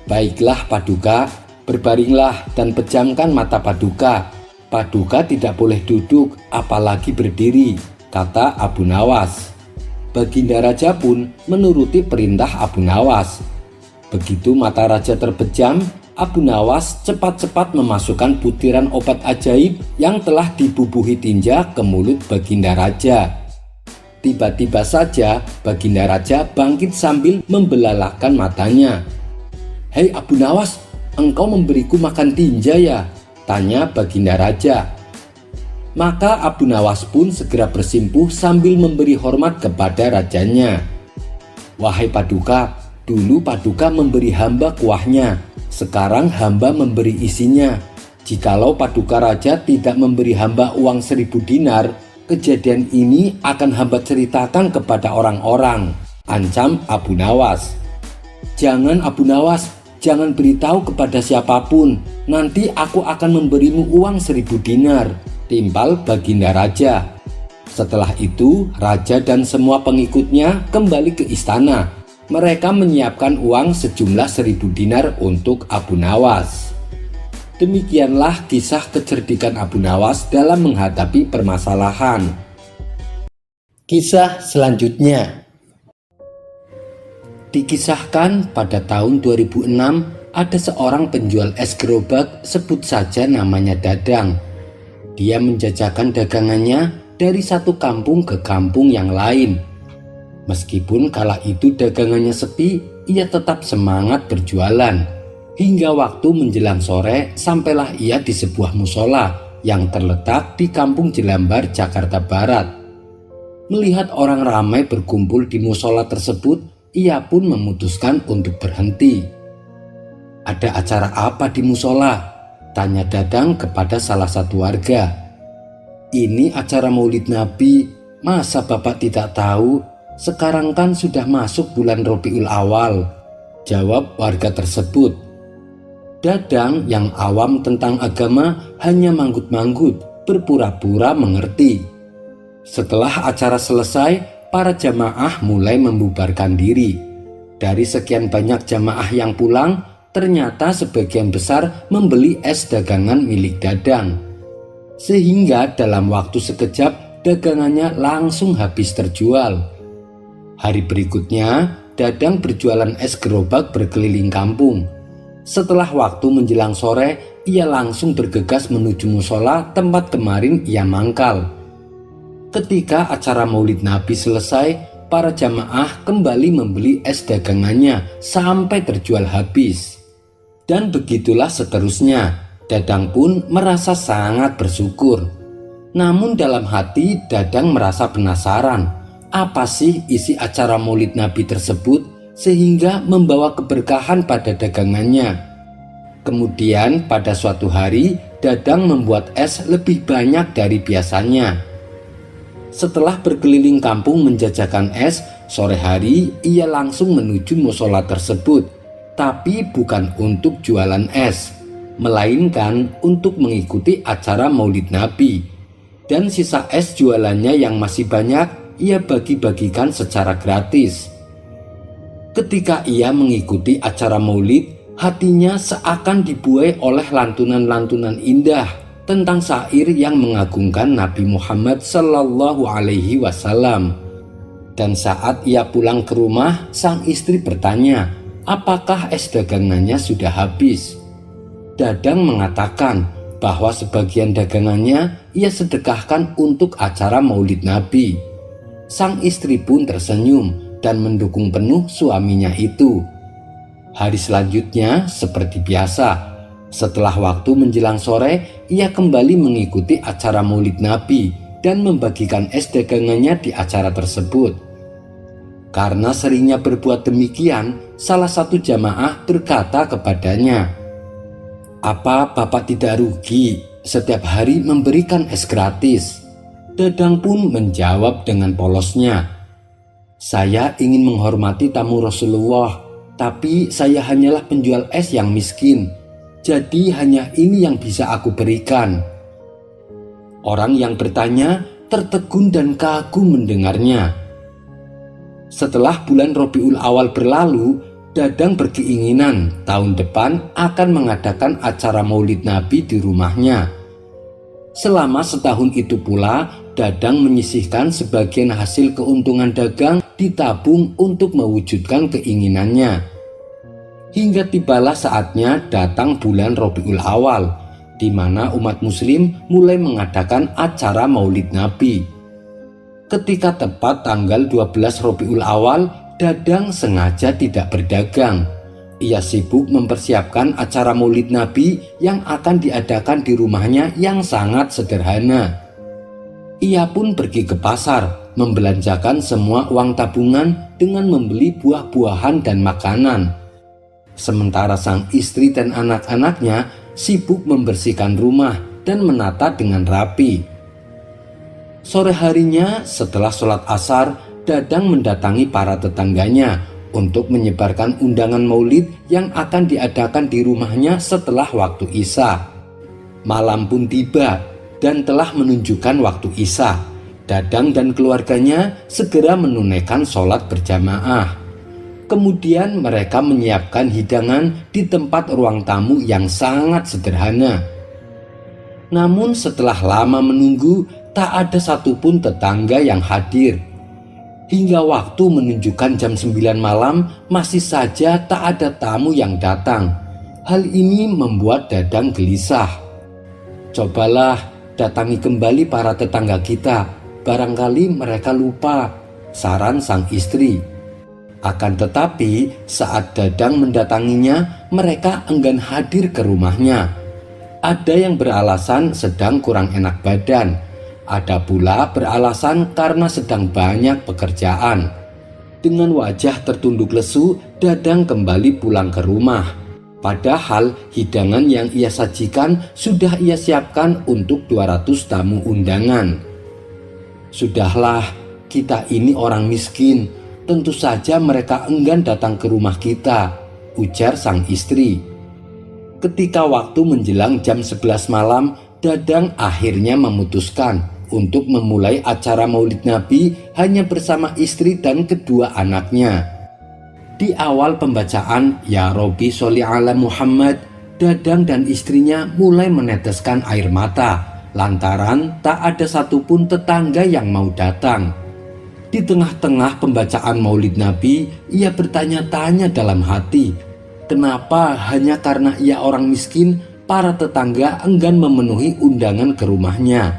"Baiklah Paduka, berbaringlah dan pejamkan mata Paduka. Paduka tidak boleh duduk, apalagi berdiri," kata Abu Nawas. Baginda Raja pun menuruti perintah Abu Nawas. Begitu mata Raja terpejam, Abu Nawas cepat-cepat memasukkan butiran obat ajaib yang telah dibubuhi tinja ke mulut Baginda Raja. Tiba-tiba saja Baginda Raja bangkit sambil membelalakkan matanya. "Hei Abu Nawas, engkau memberiku makan tinja ya?" tanya Baginda Raja. Maka Abu Nawas pun segera bersimpuh sambil memberi hormat kepada rajanya. "Wahai Paduka, dulu Paduka memberi hamba kuahnya. Sekarang hamba memberi isinya. Jikalau Paduka Raja tidak memberi hamba uang 1000 dinar, kejadian ini akan hamba ceritakan kepada orang-orang," ancam Abu Nawas. "Jangan Abu Nawas, jangan beritahu kepada siapapun. Nanti aku akan memberimu uang 1000 dinar, timpal Baginda Raja. Setelah itu, Raja dan semua pengikutnya kembali ke istana. Mereka menyiapkan uang sejumlah 1000 dinar untuk Abu Nawas. Demikianlah kisah kecerdikan Abu Nawas dalam menghadapi permasalahan. Kisah selanjutnya. Dikisahkan pada tahun 2006 ada seorang penjual es gerobak, sebut saja namanya Dadang. Dia menjajakan dagangannya dari satu kampung ke kampung yang lain. Meskipun kala itu dagangannya sepi, ia tetap semangat berjualan. Hingga waktu menjelang sore, sampailah ia di sebuah musola. yang terletak di Kampung Jelambar, Jakarta Barat. Melihat orang ramai berkumpul di musola tersebut, ia pun memutuskan untuk berhenti. "Ada acara apa di musola?" tanya Dadang kepada salah satu warga. "Ini acara Maulid Nabi, masa Bapak tidak tahu? Sekarang kan sudah masuk bulan Rabiul Awal," jawab warga tersebut. Dadang yang awam tentang agama hanya manggut-manggut, berpura-pura mengerti. Setelah acara selesai, para jamaah mulai membubarkan diri. Dari sekian banyak jamaah yang pulang, ternyata sebagian besar membeli es dagangan milik Dadang. Sehingga dalam waktu sekejap dagangannya langsung habis terjual. Hari berikutnya, Dadang berjualan es gerobak berkeliling kampung. Setelah waktu menjelang sore, ia langsung bergegas menuju musola tempat kemarin ia mangkal. Ketika acara Maulid Nabi selesai, para jamaah kembali membeli es dagangannya sampai terjual habis. Dan begitulah seterusnya. Dadang pun merasa sangat bersyukur. Namun dalam hati Dadang merasa penasaran, apa sih isi acara Maulid Nabi tersebut sehingga membawa keberkahan pada dagangannya. Kemudian pada suatu hari, Dadang membuat es lebih banyak dari biasanya. Setelah berkeliling kampung menjajakan es, sore hari ia langsung menuju musola tersebut, tapi bukan untuk jualan es, melainkan untuk mengikuti acara Maulid Nabi. Dan sisa es jualannya yang masih banyak, ia bagi-bagikan secara gratis. Ketika ia mengikuti acara Maulid, hatinya seakan dibuai oleh lantunan-lantunan indah tentang syair yang mengagungkan Nabi Muhammad Sallallahu Alaihi Wasallam. Dan saat ia pulang ke rumah, sang istri bertanya, apakah es dagangannya sudah habis? Dadang mengatakan bahwa sebagian dagangannya ia sedekahkan untuk acara Maulid Nabi. Sang istri pun tersenyum dan mendukung penuh suaminya itu. Hari selanjutnya seperti biasa, setelah waktu menjelang sore, ia kembali mengikuti acara Maulid Nabi dan membagikan es dagangannya di acara tersebut. Karena seringnya berbuat demikian, salah satu jamaah berkata kepadanya, "Apa Bapak tidak rugi setiap hari memberikan es gratis?" Dadang pun menjawab dengan polosnya, "Saya ingin menghormati tamu Rasulullah, tapi saya hanyalah penjual es yang miskin. Jadi hanya ini yang bisa aku berikan." Orang yang bertanya tertegun dan kagum mendengarnya. Setelah bulan Rabiul Awal berlalu, Dadang berkeinginan tahun depan akan mengadakan acara Maulid Nabi di rumahnya. Selama setahun itu pula, Dadang menyisihkan sebagian hasil keuntungan dagang ditabung untuk mewujudkan keinginannya. Hingga tibalah saatnya datang bulan Rabiul Awal, di mana umat muslim mulai mengadakan acara Maulid Nabi. Ketika tepat tanggal 12 Rabiul Awal, Dadang sengaja tidak berdagang. Ia sibuk mempersiapkan acara Maulid Nabi yang akan diadakan di rumahnya yang sangat sederhana. Ia pun pergi ke pasar, membelanjakan semua uang tabungan dengan membeli buah-buahan dan makanan. Sementara sang istri dan anak-anaknya sibuk membersihkan rumah dan menata dengan rapi. Sore harinya setelah sholat asar, Dadang mendatangi para tetangganya untuk menyebarkan undangan maulid yang akan diadakan di rumahnya setelah waktu Isya. Malam pun tiba dan telah menunjukkan waktu Isya. Dadang dan keluarganya segera menunaikan sholat berjamaah. Kemudian mereka menyiapkan hidangan di tempat ruang tamu yang sangat sederhana. Namun setelah lama menunggu, tak ada satupun tetangga yang hadir. Hingga waktu menunjukkan jam 9 malam, masih saja tak ada tamu yang datang. Hal ini membuat Dadang gelisah. "Cobalah datangi kembali para tetangga kita, barangkali mereka lupa," saran sang istri. Akan tetapi saat Dadang mendatanginya, mereka enggan hadir ke rumahnya. Ada yang beralasan sedang kurang enak badan, ada pula beralasan karena sedang banyak pekerjaan. Dengan wajah tertunduk lesu, Dadang kembali pulang ke rumah. Padahal hidangan yang ia sajikan sudah ia siapkan untuk 200 tamu undangan. "Sudahlah, kita ini orang miskin. Tentu saja mereka enggan datang ke rumah kita," ujar sang istri. Ketika waktu menjelang jam 11 malam, Dadang akhirnya memutuskan untuk memulai acara Maulid Nabi hanya bersama istri dan kedua anaknya. Di awal pembacaan "Ya Robbi Sholli ala Muhammad", Dadang dan istrinya mulai meneteskan air mata lantaran tak ada satupun tetangga yang mau datang. Di tengah-tengah pembacaan Maulid Nabi, ia bertanya-tanya dalam hati, kenapa hanya karena ia orang miskin, para tetangga enggan memenuhi undangan ke rumahnya.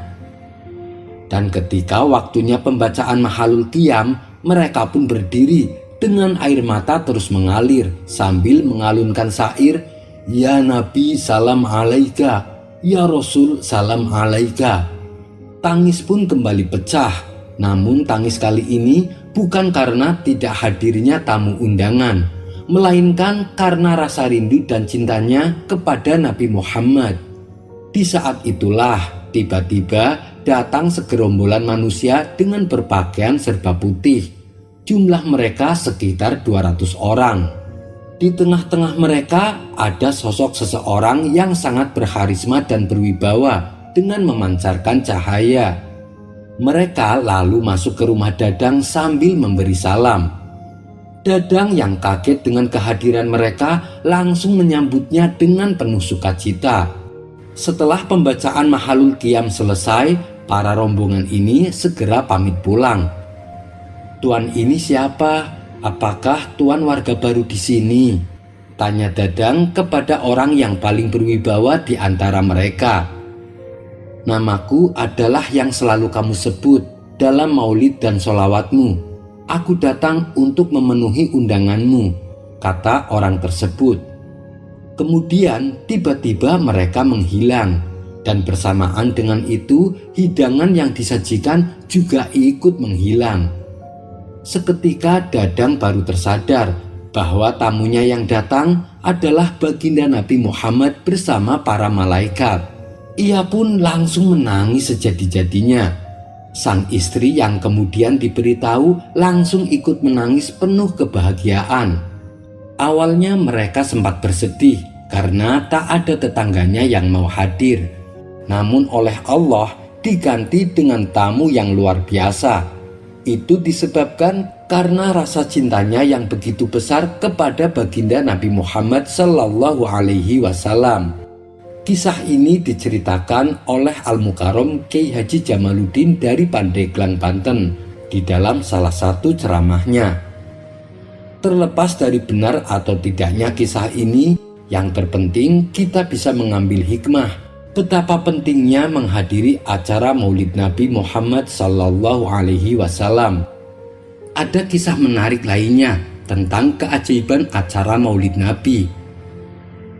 Dan ketika waktunya pembacaan Mahalul Qiyam, mereka pun berdiri dengan air mata terus mengalir sambil mengalunkan syair, "Ya Nabi salam alaika, ya Rasul salam alaika." Tangis pun kembali pecah, namun tangis kali ini bukan karena tidak hadirnya tamu undangan, melainkan karena rasa rindu dan cintanya kepada Nabi Muhammad. Di saat itulah tiba-tiba datang segerombolan manusia dengan berpakaian serba putih. Jumlah mereka sekitar 200 orang. Di tengah-tengah mereka ada sosok seseorang yang sangat berharisma dan berwibawa dengan memancarkan cahaya. Mereka lalu masuk ke rumah Dadang sambil memberi salam. Dadang yang kaget dengan kehadiran mereka langsung menyambutnya dengan penuh sukacita. Setelah pembacaan Mahalul Qiyam selesai, para rombongan ini segera pamit pulang. "Tuan ini siapa? Apakah tuan warga baru di sini?" tanya Dadang kepada orang yang paling berwibawa di antara mereka. "Namaku adalah yang selalu kamu sebut dalam maulid dan sholawatmu. Aku datang untuk memenuhi undanganmu," kata orang tersebut. Kemudian tiba-tiba mereka menghilang, dan bersamaan dengan itu hidangan yang disajikan juga ikut menghilang. Seketika Dadang baru tersadar bahwa tamunya yang datang adalah baginda Nabi Muhammad bersama para malaikat. Ia pun langsung menangis sejadi-jadinya. Sang istri yang kemudian diberitahu langsung ikut menangis penuh kebahagiaan. Awalnya mereka sempat bersedih karena tak ada tetangganya yang mau hadir. Namun oleh Allah diganti dengan tamu yang luar biasa. Itu disebabkan karena rasa cintanya yang begitu besar kepada baginda Nabi Muhammad Sallallahu Alaihi Wasallam. Kisah ini diceritakan oleh Al-Mukarram Kiai Haji Jamaluddin dari Pandeglang, Banten di dalam salah satu ceramahnya. Terlepas dari benar atau tidaknya kisah ini, yang terpenting kita bisa mengambil hikmah betapa pentingnya menghadiri acara Maulid Nabi Muhammad Sallallahu Alaihi Wasallam. Ada kisah menarik lainnya tentang keajaiban acara Maulid Nabi.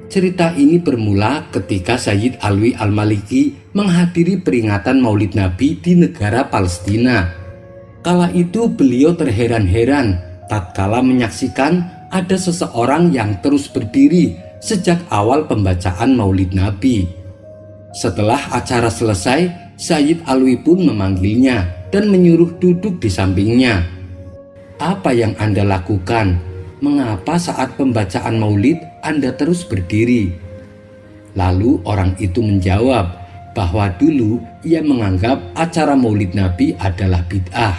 Cerita ini bermula ketika Sayyid Alwi Al-Maliki menghadiri peringatan Maulid Nabi di negara Palestina. Kala itu beliau terheran-heran tatkala menyaksikan ada seseorang yang terus berdiri sejak awal pembacaan Maulid Nabi. Setelah acara selesai, Sayyid Alwi pun memanggilnya dan menyuruh duduk di sampingnya. "Apa yang Anda lakukan? Mengapa saat pembacaan Maulid Anda terus berdiri?" Lalu orang itu menjawab bahwa dulu ia menganggap acara Maulid Nabi adalah bid'ah.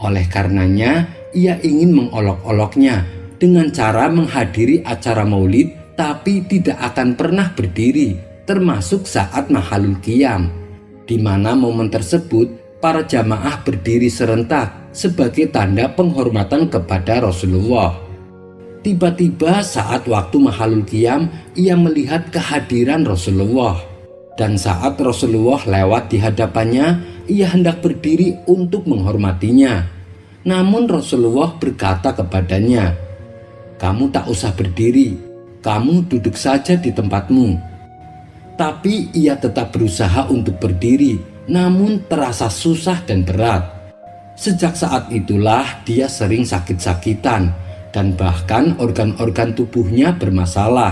Oleh karenanya, ia ingin mengolok-oloknya dengan cara menghadiri acara maulid tapi tidak akan pernah berdiri, termasuk saat Mahalul Qiyam, di mana momen tersebut para jamaah berdiri serentak sebagai tanda penghormatan kepada Rasulullah. Tiba-tiba saat waktu Mahalul Qiyam, ia melihat kehadiran Rasulullah, dan saat Rasulullah lewat di hadapannya, ia hendak berdiri untuk menghormatinya. Namun Rasulullah berkata kepadanya, "Kamu tak usah berdiri, kamu duduk saja di tempatmu." Tapi ia tetap berusaha untuk berdiri, namun terasa susah dan berat. Sejak saat itulah dia sering sakit-sakitan dan bahkan organ-organ tubuhnya bermasalah.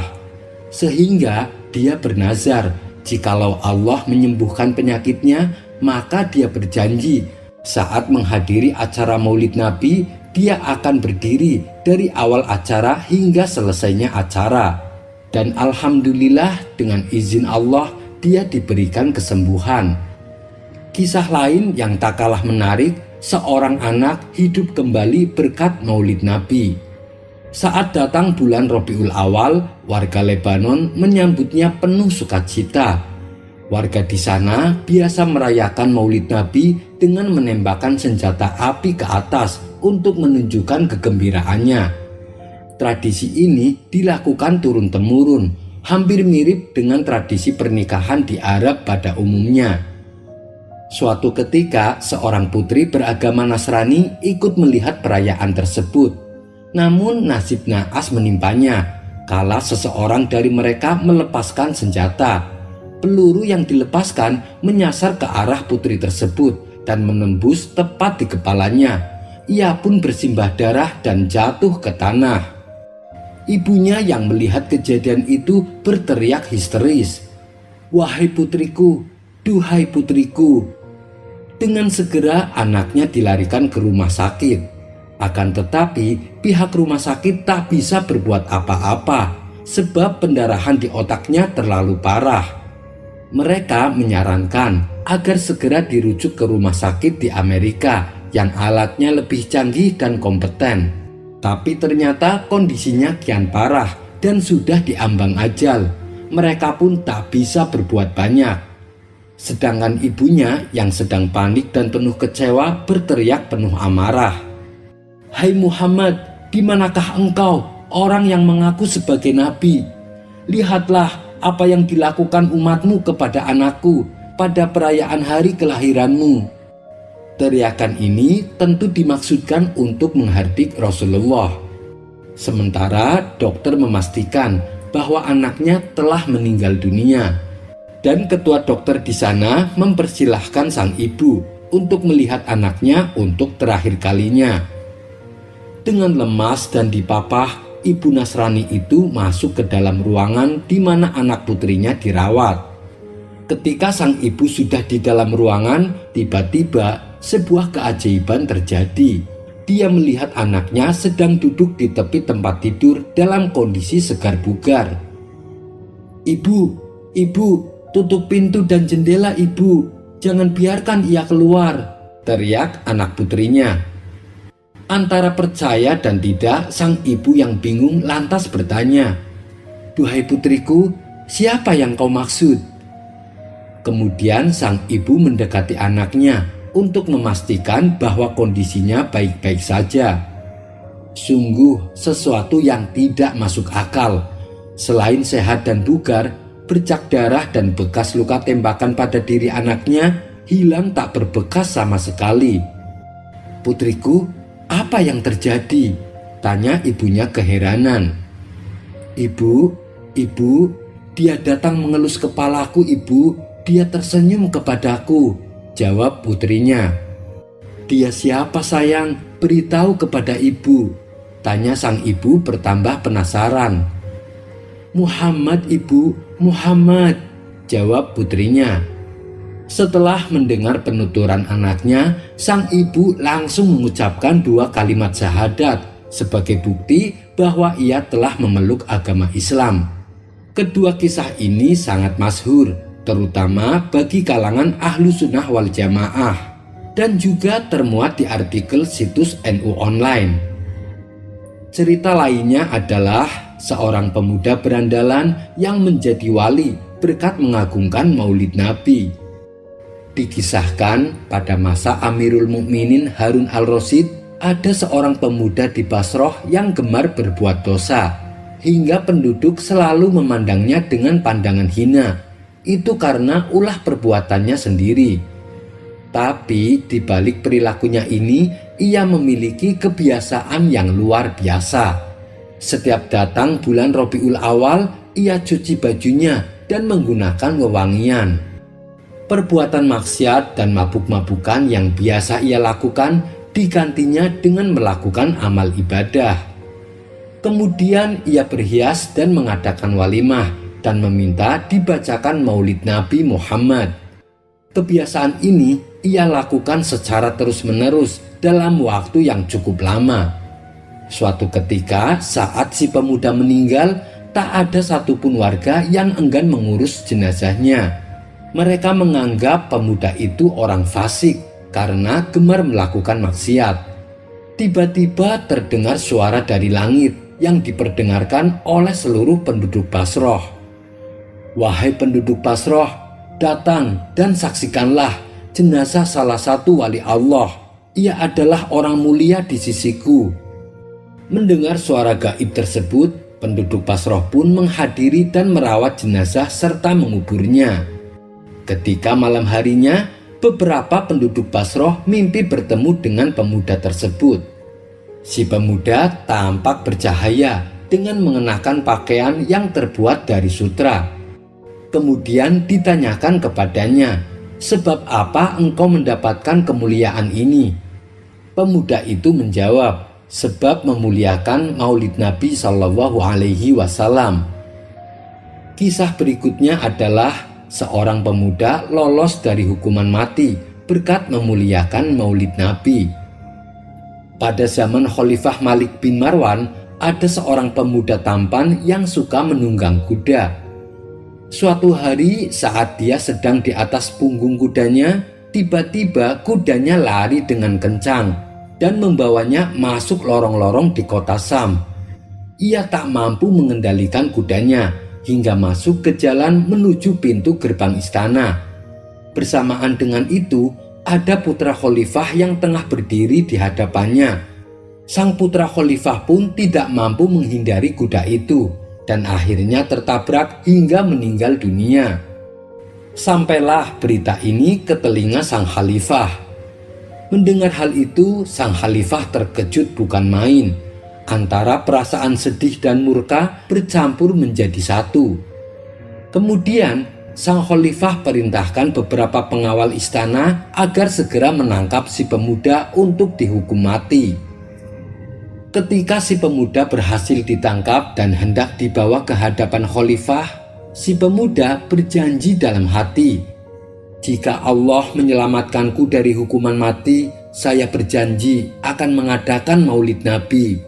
Sehingga dia bernazar, jikalau Allah menyembuhkan penyakitnya, maka dia berjanji saat menghadiri acara Maulid Nabi, dia akan berdiri dari awal acara hingga selesainya acara. Dan alhamdulillah dengan izin Allah dia diberikan kesembuhan. Kisah lain yang tak kalah menarik, seorang anak hidup kembali berkat Maulid Nabi. Saat datang bulan Rabiul Awal, warga Lebanon menyambutnya penuh sukacita. Warga di sana biasa merayakan Maulid Nabi dengan menembakkan senjata api ke atas untuk menunjukkan kegembiraannya. Tradisi ini dilakukan turun-temurun, hampir mirip dengan tradisi pernikahan di Arab pada umumnya. Suatu ketika, seorang putri beragama Nasrani ikut melihat perayaan tersebut. Namun nasib naas menimpanya kala seseorang dari mereka melepaskan senjata. Peluru yang dilepaskan menyasar ke arah putri tersebut dan menembus tepat di kepalanya. Ia pun bersimbah darah dan jatuh ke tanah. Ibunya yang melihat kejadian itu berteriak histeris, "Wahai putriku, duhai putriku!" Dengan segera anaknya dilarikan ke rumah sakit. Akan tetapi pihak rumah sakit tak bisa berbuat apa-apa sebab pendarahan di otaknya terlalu parah. Mereka menyarankan agar segera dirujuk ke rumah sakit di Amerika yang alatnya lebih canggih dan kompeten. Tapi ternyata kondisinya kian parah dan sudah diambang ajal. Mereka pun tak bisa berbuat banyak. Sedangkan ibunya yang sedang panik dan penuh kecewa berteriak penuh amarah, "Hai Muhammad, di manakah engkau, orang yang mengaku sebagai nabi? Lihatlah apa yang dilakukan umatmu kepada anakku pada perayaan hari kelahiranmu." Teriakan ini tentu dimaksudkan untuk menghardik Rasulullah. Sementara dokter memastikan bahwa anaknya telah meninggal dunia. Dan ketua dokter di sana mempersilahkan sang ibu untuk melihat anaknya untuk terakhir kalinya. Dengan lemas dan dipapah, ibu Nasrani itu masuk ke dalam ruangan di mana anak putrinya dirawat. Ketika sang ibu sudah di dalam ruangan, tiba-tiba sebuah keajaiban terjadi. Dia melihat anaknya sedang duduk di tepi tempat tidur dalam kondisi segar bugar. Ibu, tutup pintu dan jendela ibu. Jangan biarkan ia keluar," teriak anak putrinya. Antara percaya dan tidak, sang ibu yang bingung lantas bertanya, "Duhai putriku, siapa yang kau maksud?" Kemudian sang ibu mendekati anaknya untuk memastikan bahwa kondisinya baik-baik saja. Sungguh sesuatu yang tidak masuk akal. Selain sehat dan bugar, bercak darah dan bekas luka tembakan pada diri anaknya hilang tak berbekas sama sekali. "Putriku, apa yang terjadi?" tanya ibunya keheranan. Ibu, dia datang mengelus kepalaku ibu, dia tersenyum kepadaku," jawab putrinya. "Dia siapa sayang? Beritahu kepada ibu," tanya sang ibu bertambah penasaran. "Muhammad ibu, Muhammad," jawab putrinya. Setelah mendengar penuturan anaknya, sang ibu langsung mengucapkan 2 kalimat syahadat sebagai bukti bahwa ia telah memeluk agama Islam. Kedua kisah ini sangat masyhur, terutama bagi kalangan ahlu sunnah wal jamaah, dan juga termuat di artikel situs NU Online. Cerita lainnya adalah seorang pemuda berandalan yang menjadi wali berkat mengagungkan Maulid Nabi. Dikisahkan pada masa Amirul Mukminin Harun al-Rasyid, ada seorang pemuda di Basroh yang gemar berbuat dosa, hingga penduduk selalu memandangnya dengan pandangan hina. Itu karena ulah perbuatannya sendiri. Tapi di balik perilakunya ini, ia memiliki kebiasaan yang luar biasa. Setiap datang bulan Rabiul Awal, ia cuci bajunya dan menggunakan wewangian. Perbuatan maksiat dan mabuk-mabukan yang biasa ia lakukan digantinya dengan melakukan amal ibadah. Kemudian ia berhias dan mengadakan walimah dan meminta dibacakan maulid Nabi Muhammad. Kebiasaan ini ia lakukan secara terus-menerus dalam waktu yang cukup lama. Suatu ketika saat si pemuda meninggal, tak ada satupun warga yang enggan mengurus jenazahnya. Mereka menganggap pemuda itu orang fasik karena gemar melakukan maksiat. Tiba-tiba terdengar suara dari langit yang diperdengarkan oleh seluruh penduduk Basrah. "Wahai penduduk Basrah, datang dan saksikanlah jenazah salah satu wali Allah. Ia adalah orang mulia di sisiku." Mendengar suara gaib tersebut, penduduk Basrah pun menghadiri dan merawat jenazah serta menguburnya. Ketika malam harinya, beberapa penduduk Basrah mimpi bertemu dengan pemuda tersebut. Si pemuda tampak bercahaya dengan mengenakan pakaian yang terbuat dari sutra. Kemudian ditanyakan kepadanya, "Sebab apa engkau mendapatkan kemuliaan ini?" Pemuda itu menjawab, "Sebab memuliakan maulid Nabi Shallallahu Alaihi Wasallam." Kisah berikutnya adalah seorang pemuda lolos dari hukuman mati berkat memuliakan maulid Nabi. Pada zaman Khalifah Malik bin Marwan, ada seorang pemuda tampan yang suka menunggang kuda. Suatu hari saat dia sedang di atas punggung kudanya, tiba-tiba kudanya lari dengan kencang dan membawanya masuk lorong-lorong di kota Sam. Ia tak mampu mengendalikan kudanya hingga masuk ke jalan menuju pintu gerbang istana. Bersamaan dengan itu, ada putra khalifah yang tengah berdiri di hadapannya. Sang putra khalifah pun tidak mampu menghindari kuda itu dan akhirnya tertabrak hingga meninggal dunia. Sampailah berita ini ke telinga sang khalifah. Mendengar hal itu, sang khalifah terkejut bukan main. Antara perasaan sedih dan murka bercampur menjadi satu. Kemudian sang khalifah perintahkan beberapa pengawal istana agar segera menangkap si pemuda untuk dihukum mati. Ketika si pemuda berhasil ditangkap dan hendak dibawa ke hadapan khalifah, si pemuda berjanji dalam hati, "Jika Allah menyelamatkanku dari hukuman mati, saya berjanji akan mengadakan maulid Nabi."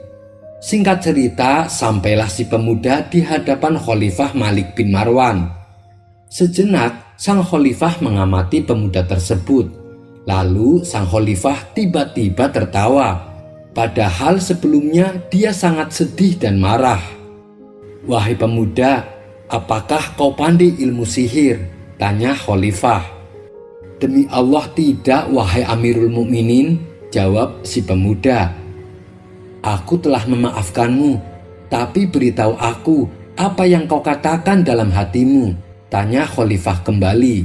Singkat cerita, sampailah si pemuda di hadapan Khalifah Malik bin Marwan. Sejenak, sang khalifah mengamati pemuda tersebut. Lalu sang khalifah tiba-tiba tertawa. Padahal sebelumnya dia sangat sedih dan marah. "Wahai pemuda, apakah kau pandai ilmu sihir?" tanya khalifah. "Demi Allah tidak, wahai Amirul Mukminin," jawab si pemuda. "Aku telah memaafkanmu, tapi beritahu aku apa yang kau katakan dalam hatimu," tanya khalifah kembali.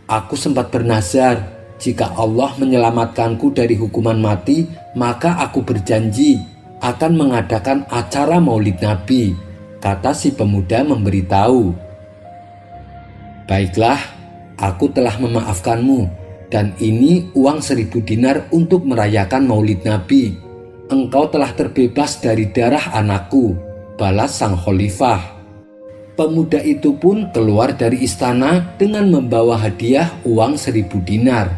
"Aku sempat bernazar, jika Allah menyelamatkanku dari hukuman mati, maka aku berjanji akan mengadakan acara maulid Nabi," kata si pemuda memberitahu. "Baiklah, aku telah memaafkanmu, dan ini uang 1000 dinar untuk merayakan maulid Nabi. Engkau telah terbebas dari darah anakku," balas sang khalifah. Pemuda itu pun keluar dari istana dengan membawa hadiah uang 1000 dinar.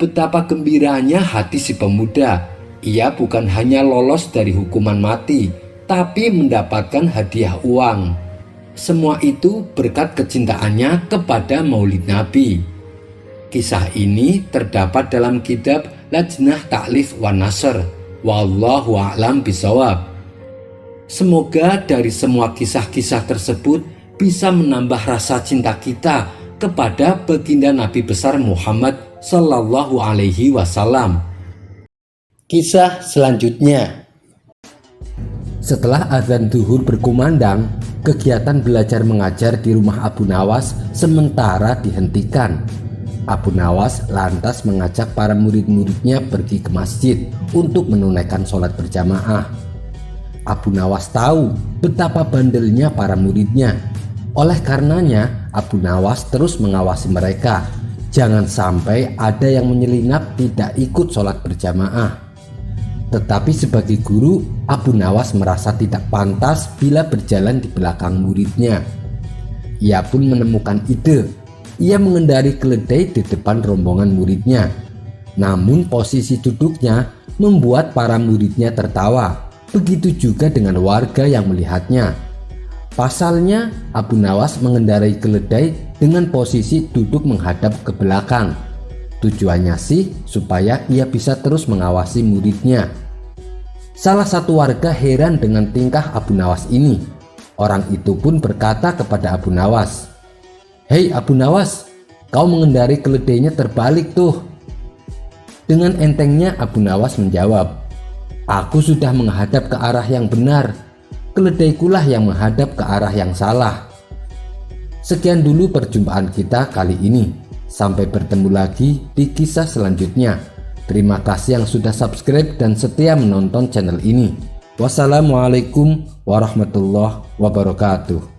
Betapa gembiranya hati si pemuda. Ia bukan hanya lolos dari hukuman mati, tapi mendapatkan hadiah uang. Semua itu berkat kecintaannya kepada maulid Nabi. Kisah ini terdapat dalam kitab Lajnah Ta'lif wan Nasr. Wallahu a'lam bishawab. Semoga dari semua kisah-kisah tersebut bisa menambah rasa cinta kita kepada baginda Nabi besar Muhammad Sallallahu Alaihi Wasallam. Kisah selanjutnya. Setelah azan zuhur berkumandang, kegiatan belajar mengajar di rumah Abu Nawas sementara dihentikan. Abu Nawas lantas mengajak para murid-muridnya pergi ke masjid untuk menunaikan sholat berjamaah. Abu Nawas tahu betapa bandelnya para muridnya. Oleh karenanya, Abu Nawas terus mengawasi mereka. Jangan sampai ada yang menyelinap tidak ikut sholat berjamaah. Tetapi sebagai guru, Abu Nawas merasa tidak pantas bila berjalan di belakang muridnya. Ia pun menemukan ide. Ia mengendari keledai di depan rombongan muridnya. Namun posisi duduknya membuat para muridnya tertawa. Begitu juga dengan warga yang melihatnya. Pasalnya, Abu Nawas mengendarai keledai dengan posisi duduk menghadap ke belakang. Tujuannya sih supaya ia bisa terus mengawasi muridnya. Salah satu warga heran dengan tingkah Abu Nawas ini. Orang itu pun berkata kepada Abu Nawas, "Hei Abu Nawas, kau mengendarai keledainya terbalik tuh." Dengan entengnya Abu Nawas menjawab, "Aku sudah menghadap ke arah yang benar. Keledaikulah yang menghadap ke arah yang salah." Sekian dulu perjumpaan kita kali ini. Sampai bertemu lagi di kisah selanjutnya. Terima kasih yang sudah subscribe dan setia menonton channel ini. Wassalamualaikum warahmatullahi wabarakatuh.